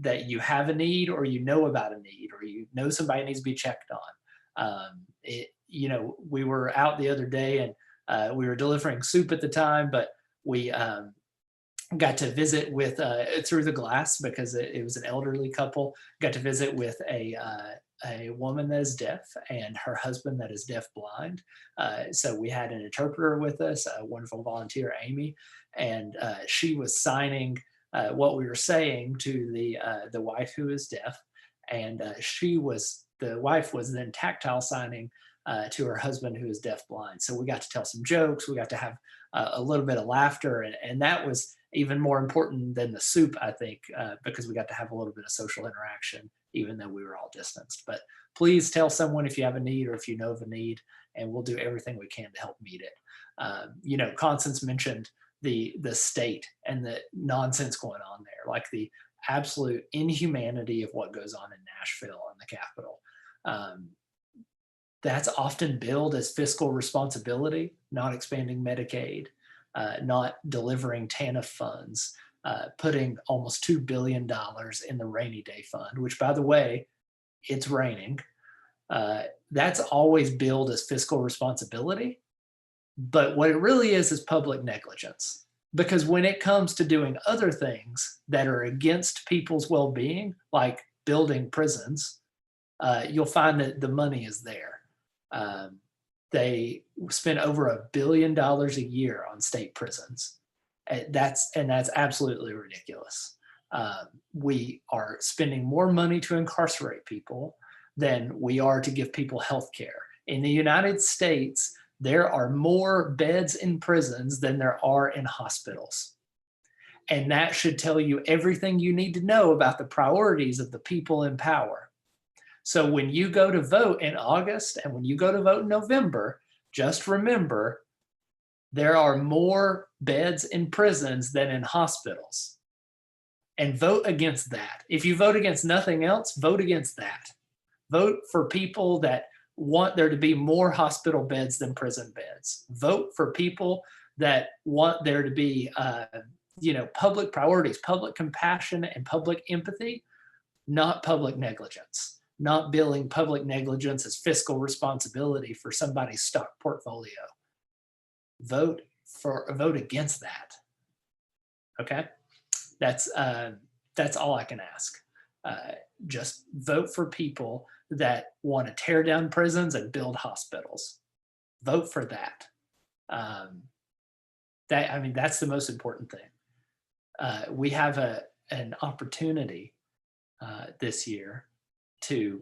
that you have a need, or you know about a need, or you know somebody needs to be checked on. We were out the other day, and we were delivering soup at the time, but we got to visit with through the glass, because it was an elderly couple. Got to visit with a woman that is deaf and her husband that is deaf blind. So we had an interpreter with us, a wonderful volunteer, Amy, and she was signing what we were saying to the wife who is deaf, and the wife was then tactile signing to her husband who is deaf blind. So we got to tell some jokes, we got to have a little bit of laughter, and that was even more important than the soup, I think, because we got to have a little bit of social interaction, even though we were all distanced. But please tell someone if you have a need, or if you know of a need, and we'll do everything we can to help meet it. Constance mentioned the state and the nonsense going on there, like the absolute inhumanity of what goes on in Nashville and the Capitol. That's often billed as fiscal responsibility, not expanding Medicaid, not delivering TANF funds, putting almost $2 billion in the rainy day fund, which, by the way, it's raining. That's always billed as fiscal responsibility. But what it really is public negligence. Because when it comes to doing other things that are against people's well-being, like building prisons, you'll find that the money is there. They spend over $1 billion a year on state prisons. That's absolutely ridiculous. We are spending more money to incarcerate people than we are to give people health care. In the United States, there are more beds in prisons than there are in hospitals. And that should tell you everything you need to know about the priorities of the people in power. So when you go to vote in August and when you go to vote in November, just remember there are more beds in prisons than in hospitals. And vote against that. If you vote against nothing else, vote against that. Vote for people that want there to be more hospital beds than prison beds. Vote for people that want there to be, public priorities, public compassion, and public empathy, not public negligence, not billing public negligence as fiscal responsibility for somebody's stock portfolio. Vote against that. Okay, that's all I can ask. Just vote for people that want to tear down prisons and build hospitals. Vote for that. That's the most important thing. We have an opportunity this year to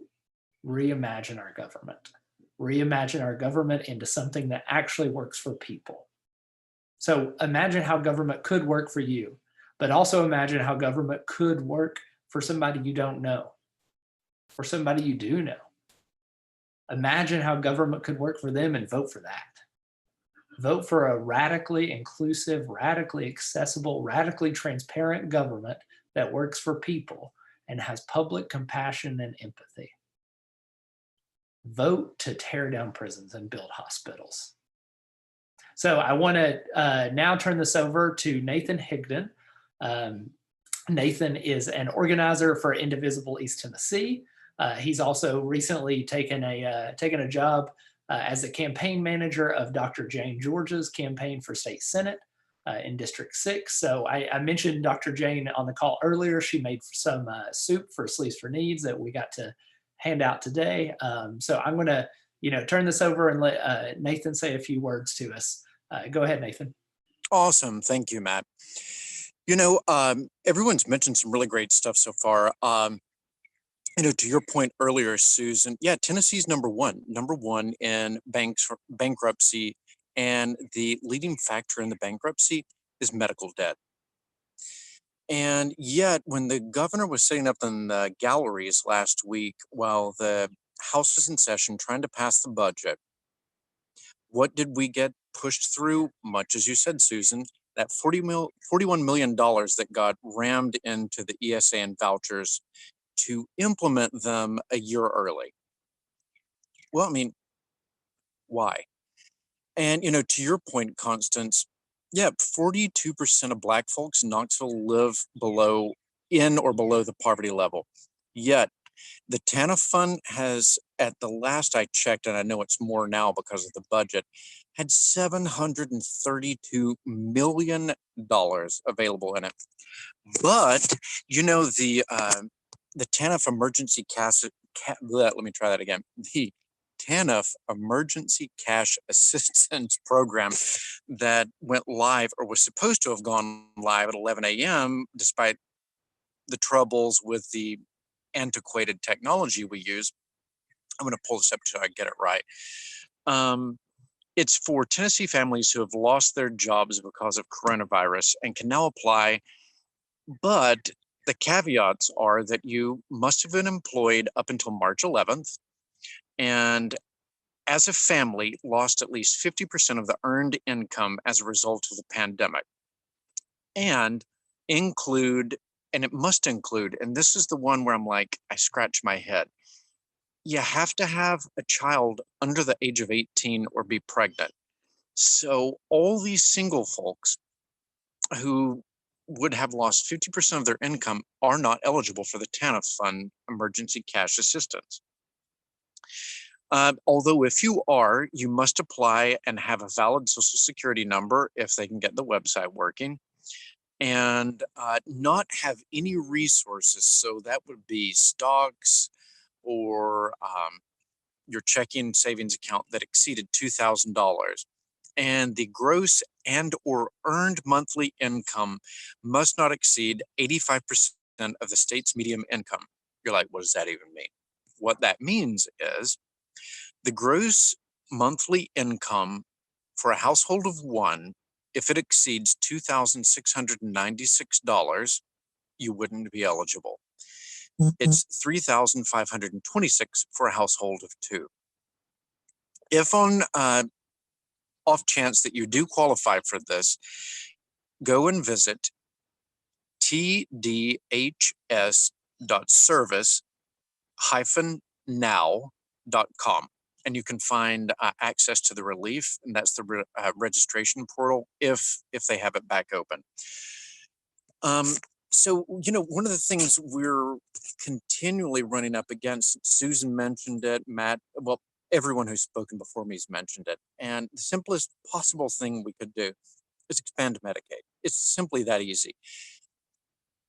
reimagine our government into something that actually works for people. So imagine how government could work for you, but also imagine how government could work for somebody you don't know or somebody you do know. Imagine how government could work for them and vote for that. Vote for a radically inclusive, radically accessible, radically transparent government that works for people and has public compassion and empathy. Vote to tear down prisons and build hospitals. So I want to now turn this over to Nathan Higdon. Nathan is an organizer for Indivisible East Tennessee. He's also recently taken a job as the campaign manager of Dr. Jane George's campaign for state senate in District 6. So I mentioned Dr. Jane on the call earlier. She made some soup for Sleeves for Needs that we got to hand out today. So I'm going to turn this over and let Nathan say a few words to us. Go ahead, Nathan. Awesome. Thank you, Matt. Everyone's mentioned some really great stuff so far. To your point earlier, Susan, Tennessee's number one in bankruptcy, and the leading factor in the bankruptcy is medical debt. And yet, when the governor was sitting up in the galleries last week while the House was in session trying to pass the budget, what did we get pushed through? Much as you said, Susan, that $41 million that got rammed into the ESA and vouchers to implement them a year early. Well, why? And, to your point, Constance, 42% of Black folks in Knoxville live in or below the poverty level. Yet, the TANF fund has, at the last I checked, and I know it's more now because of the budget, had $732 million available in it. But, the TANF emergency let me try that again. The TANF Emergency Cash Assistance Program that went live, or was supposed to have gone live at 11 a.m., despite the troubles with the antiquated technology we use. I'm going to pull this up so I get it right. It's for Tennessee families who have lost their jobs because of coronavirus and can now apply, but the caveats are that you must have been employed up until March 11th, and as a family lost at least 50% of the earned income as a result of the pandemic. and and it must include, and this is the one where I'm like, I scratch my head. You have to have a child under the age of 18 or be pregnant. So all these single folks who would have lost 50% of their income are not eligible for the TANF fund emergency cash assistance. Although if you are, you must apply and have a valid social security number if they can get the website working, and not have any resources. So that would be stocks or your checking savings account that exceeded $2,000. And the gross and or earned monthly income must not exceed 85% of the state's median income. You're like, what does that even mean? What that means is the gross monthly income for a household of one, if it exceeds $2,696, you wouldn't be eligible. It's $3,526 for a household of two. If on off chance that you do qualify for this, go and visit tdhs.service-now.com, and you can find access to the relief, and that's the registration portal if they have it back open. So, one of the things we're continually running up against, Susan mentioned it, Matt, well, everyone who's spoken before me has mentioned it. And the simplest possible thing we could do is expand Medicaid. It's simply that easy.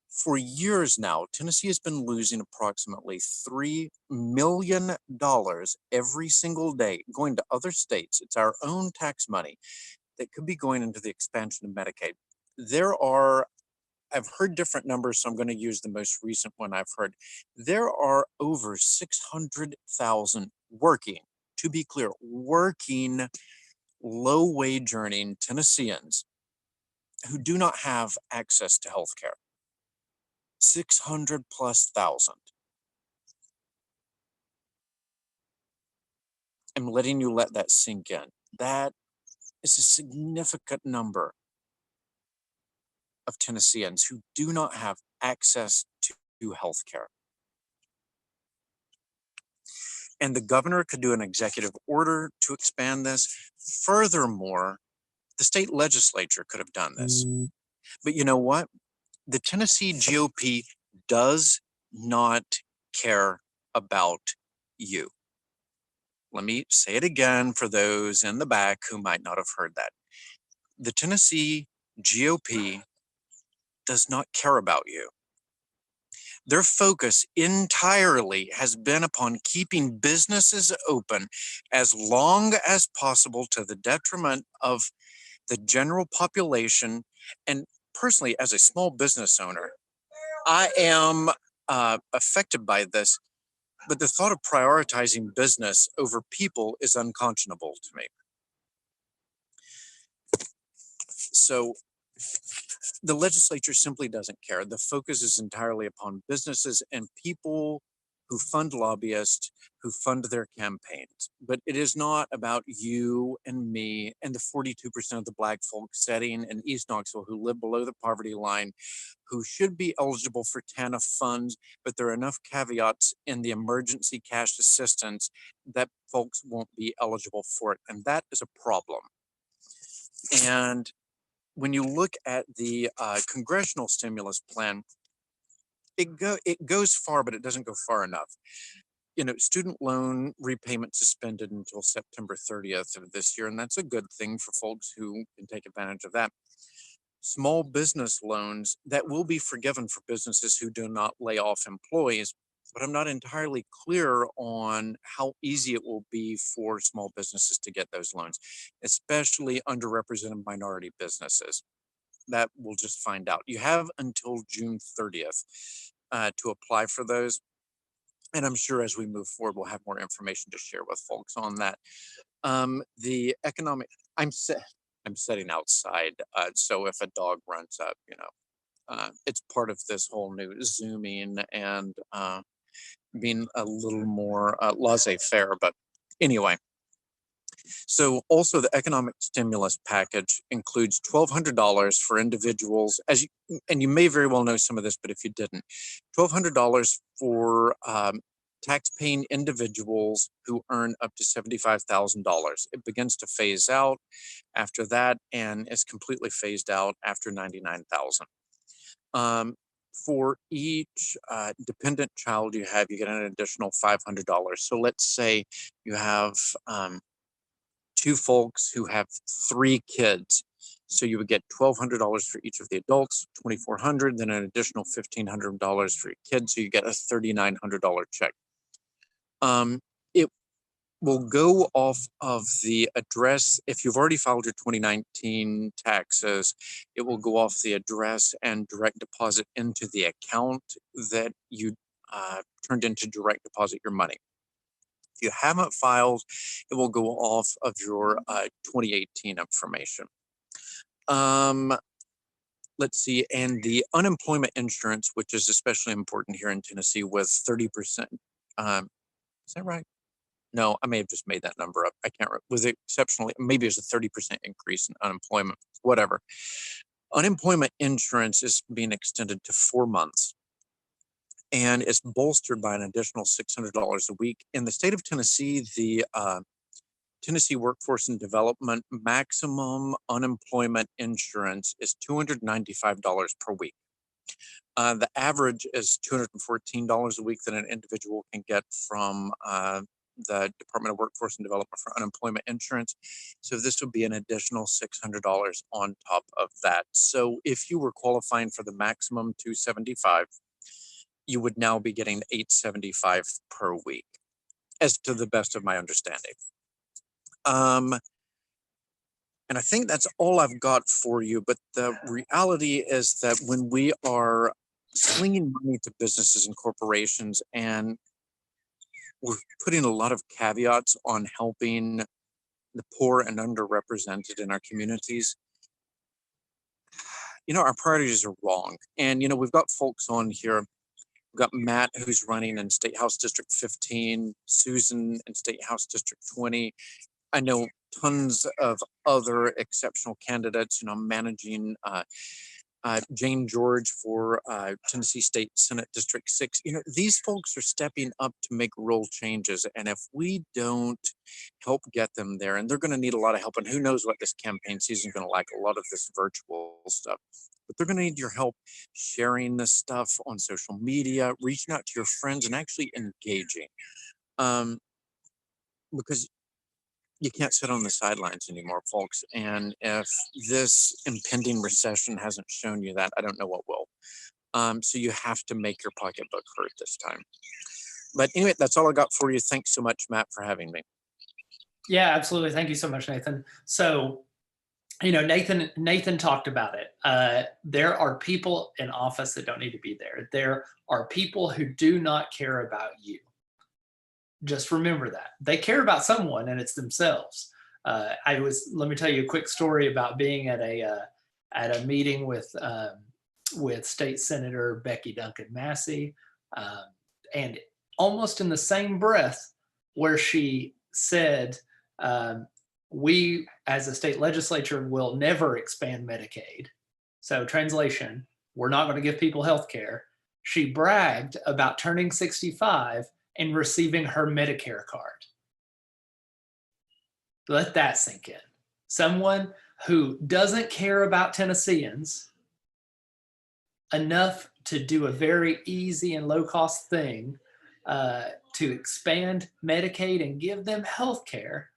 For years now, Tennessee has been losing approximately $3 million every single day going to other states. It's our own tax money that could be going into the expansion of Medicaid. I've heard different numbers, so I'm going to use the most recent one I've heard. There are over 600,000 working, to be clear, working, low-wage earning Tennesseans who do not have access to health care. 600,000+. I'm letting you let that sink in. That is a significant number of Tennesseans who do not have access to health care. And the governor could do an executive order to expand this. Furthermore, the state legislature could have done this. But you know what? The Tennessee GOP does not care about you. Let me say it again for those in the back who might not have heard that. The Tennessee GOP does not care about you. Their focus entirely has been upon keeping businesses open as long as possible to the detriment of the general population. And personally, as a small business owner, I am affected by this, but the thought of prioritizing business over people is unconscionable to me. So the legislature simply doesn't care. The focus is entirely upon businesses and people who fund lobbyists, who fund their campaigns. But it is not about you and me and the 42% of the Black folk setting in East Knoxville who live below the poverty line, who should be eligible for TANF funds, but there are enough caveats in the emergency cash assistance that folks won't be eligible for it. And that is a problem. And when you look at the congressional stimulus plan, it goes far, but it doesn't go far enough. Student loan repayment suspended until September 30th of this year, and that's a good thing for folks who can take advantage of that. Small business loans that will be forgiven for businesses who do not lay off employees, but I'm not entirely clear on how easy it will be for small businesses to get those loans, especially underrepresented minority businesses. That we'll just find out. You have until June 30th to apply for those. And I'm sure as we move forward, we'll have more information to share with folks on that. The economic, I'm sitting outside. So if a dog runs up, it's part of this whole new Zooming and being a little more laissez-faire. But anyway, So also the economic stimulus package includes $1,200 for individuals, and you may very well know some of this, but if you didn't, $1,200 for tax-paying individuals who earn up to $75,000. It begins to phase out after that and is completely phased out after $99,000. For each dependent child you have, you get an additional $500. So let's say you have two folks who have 3 kids. So you would get $1,200 for each of the adults, $2,400, then an additional $1,500 for your kids. So you get a $3,900 check. It will go off of the address. If you've already filed your 2019 taxes, it will go off the address and direct deposit into the account that you turned into direct deposit your money. If you haven't filed, it will go off of your 2018 information. Let's see, and the unemployment insurance, which is especially important here in Tennessee, with 30%. Is that right? No, I may have just made that number up. I can't remember. Was it exceptionally? Maybe it was a 30% increase in unemployment, whatever. Unemployment insurance is being extended to 4 months. And it's bolstered by an additional $600 a week. In the state of Tennessee, the Tennessee Workforce and Development maximum unemployment insurance is $295 per week. The average is $214 a week that an individual can get from the Department of Workforce and Development for unemployment insurance. So this would be an additional $600 on top of that. So if you were qualifying for the maximum $275, you would now be getting $875 per week, as to the best of my understanding. And I think that's all I've got for you. But the reality is that when we are slinging money to businesses and corporations, and we're putting a lot of caveats on helping the poor and underrepresented in our communities, our priorities are wrong. And, we've got folks on here. We've got Matt, who's running in State House District 15, Susan in State House District 20. I know tons of other exceptional candidates, managing Jane George for Tennessee State Senate District 6. These folks are stepping up to make real changes. And if we don't help get them there, and they're going to need a lot of help, and who knows what this campaign season is going to like, a lot of this virtual stuff, but they're going to need your help sharing this stuff on social media, reaching out to your friends, and actually engaging. Because you can't sit on the sidelines anymore, folks. And if this impending recession hasn't shown you that, I don't know what will. So you have to make your pocketbook hurt this time. But anyway, that's all I got for you. Thanks so much, Matt, for having me. Yeah, absolutely. Thank you so much, Nathan. So, Nathan talked about it. There are people in office that don't need to be there. There are people who do not care about you. Just remember that. They care about someone, and it's themselves. Let me tell you a quick story about being at a meeting with State Senator Becky Duncan Massey, and almost in the same breath where she said, we as a state legislature will never expand Medicaid. So translation, we're not going to give people health care. She bragged about turning 65 and receiving her Medicare card. Let that sink in. Someone who doesn't care about Tennesseans enough to do a very easy and low-cost thing to expand Medicaid and give them health care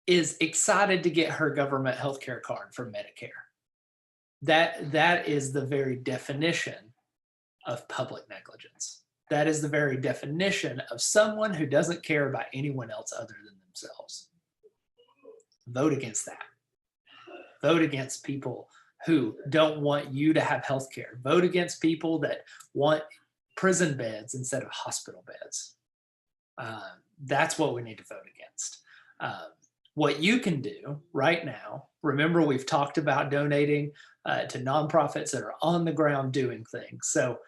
is excited to get her government health care card from Medicare. That is the very definition of public negligence. That is the very definition of someone who doesn't care about anyone else other than themselves. Vote against that. Vote against people who don't want you to have health care. Vote against people that want prison beds instead of hospital beds. That's what we need to vote against. What you can do right now, remember we've talked about donating to nonprofits that are on the ground doing things. So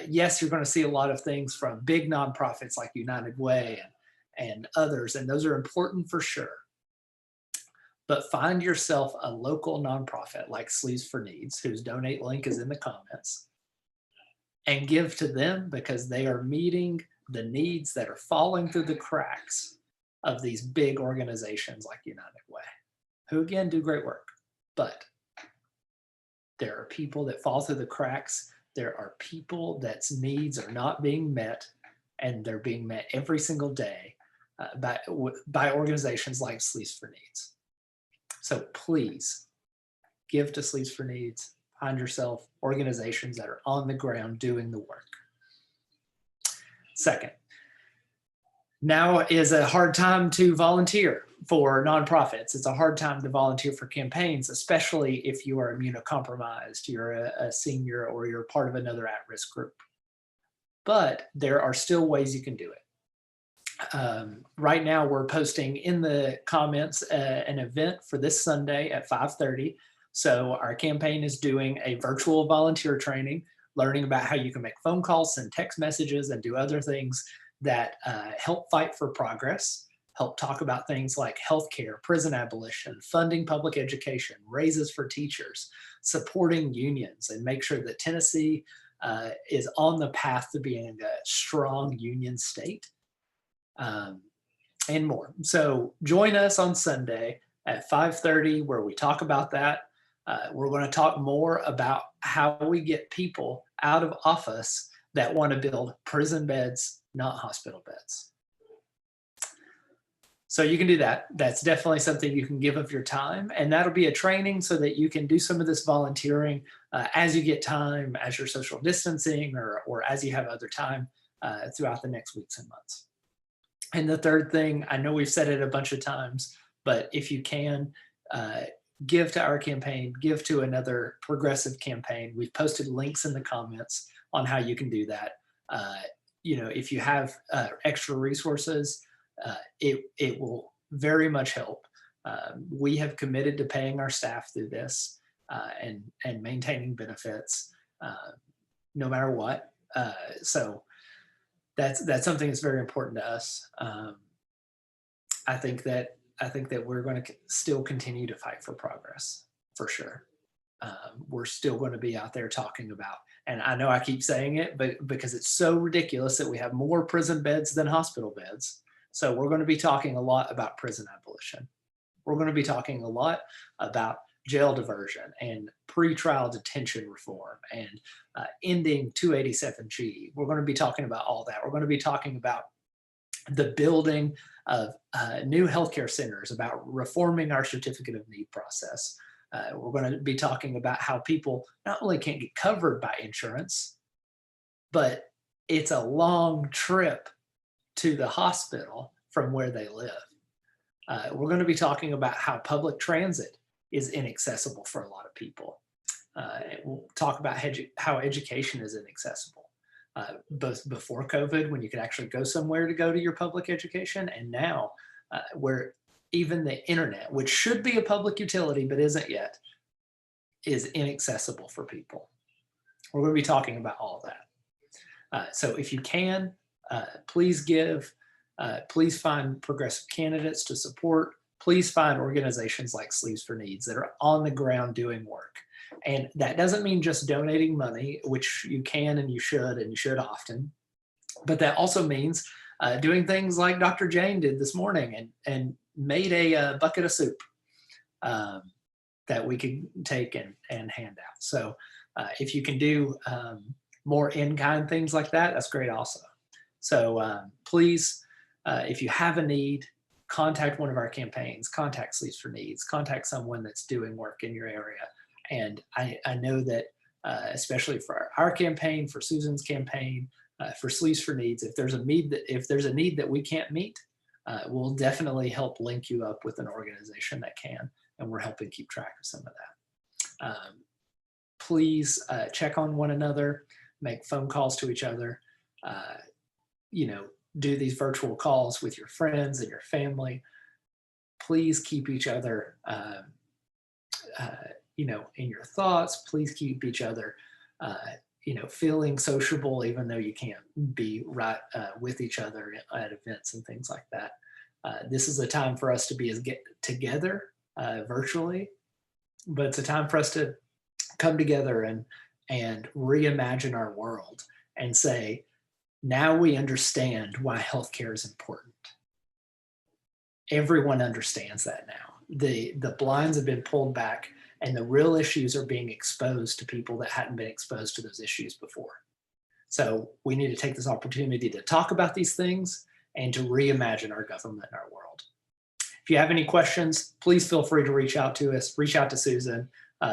yes, you're going to see a lot of things from big nonprofits like United Way and others, and those are important for sure. But find yourself a local nonprofit like Sleeves for Needs, whose donate link is in the comments, and give to them, because they are meeting the needs that are falling through the cracks of these big organizations like United Way, who again do great work. But there are people that fall through the cracks. There are people that's needs are not being met, and they're being met every single day by organizations like Sleeves for Needs. So please give to Sleeves for Needs. Find yourself organizations that are on the ground doing the work. Second, now is a hard time to volunteer for nonprofits. It's a hard time to volunteer for campaigns, especially if you are immunocompromised, you're a senior, or you're part of another at-risk group. But there are still ways you can do it. Right now, we're posting in the comments an event for this Sunday at 5:30. So our campaign is doing a virtual volunteer training, learning about how you can make phone calls, send text messages, and do other things that help fight for progress, help talk about things like healthcare, prison abolition, funding public education, raises for teachers, supporting unions, and make sure that Tennessee is on the path to being a strong union state. And more. So join us on Sunday at 5:30, where we talk about that. We're going to talk more about how we get people out of office that want to build prison beds, not hospital beds. So you can do that. That's definitely something you can give of your time, and that'll be a training so that you can do some of this volunteering as you get time, as you're social distancing, or as you have other time throughout the next weeks and months. And the third thing, I know we've said it a bunch of times, but if you can, give to our campaign, give to another progressive campaign. We've posted links in the comments on how you can do that. If you have extra resources, it will very much help. We have committed to paying our staff through this and maintaining benefits no matter what. So that's something that's very important to us. I think that we're going to still continue to fight for progress, for sure. We're still going to be out there talking about, and I know I keep saying it, but because it's so ridiculous that we have more prison beds than hospital beds. So we're going to be talking a lot about prison abolition. We're going to be talking a lot about jail diversion and pretrial detention reform and ending 287G. We're going to be talking about all that. We're going to be talking about the building of new healthcare centers, about reforming our certificate of need process. We're going to be talking about how people not only can't get covered by insurance, but it's a long trip to the hospital from where they live. We're going to be talking about how public transit is inaccessible for a lot of people. We'll talk about how education is inaccessible, both before COVID, when you could actually go somewhere to go to your public education, and now where even the internet, which should be a public utility but isn't yet, is inaccessible for people. We're going to be talking about all of that. So if you can, please give. Please find progressive candidates to support. Please find organizations like Sleeves for Needs that are on the ground doing work. And that doesn't mean just donating money, which you can and you should often. But that also means doing things like Dr. Jane did this morning and made a bucket of soup that we could take and hand out. So if you can do more in-kind things like that, that's great also. So please, if you have a need, contact one of our campaigns, contact Sleeves for Needs, contact someone that's doing work in your area. And I know that especially for our campaign, for Susan's campaign, for Sleeves for Needs, if there's a need that we can't meet, we'll definitely help link you up with an organization that can, and we're helping keep track of some of that. Please check on one another, make phone calls to each other, do these virtual calls with your friends and your family. Please keep each other, in your thoughts. Please keep each other feeling sociable, even though you can't be right with each other at events and things like that. This is a time for us to get together virtually, but it's a time for us to come together and reimagine our world and say, now we understand why healthcare is important. Everyone understands that now. The blinds have been pulled back, and the real issues are being exposed to people that hadn't been exposed to those issues before. So we need to take this opportunity to talk about these things and to reimagine our government and our world. If you have any questions, please feel free to reach out to us, reach out to Susan,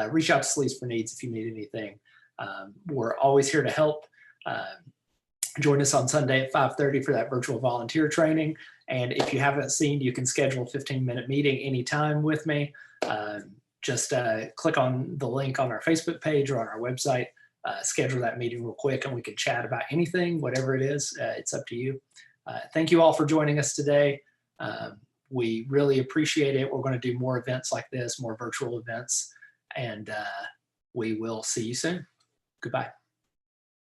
reach out to Sleeves for Needs if you need anything. We're always here to help. Join us on Sunday at 5:30 for that virtual volunteer training. And if you haven't seen, you can schedule a 15-minute meeting anytime with me. Just click on the link on our Facebook page or on our website, schedule that meeting real quick, and we can chat about anything, whatever it is. It's up to you. Thank you all for joining us today. We really appreciate it. We're going to do more events like this, more virtual events, and we will see you soon. Goodbye.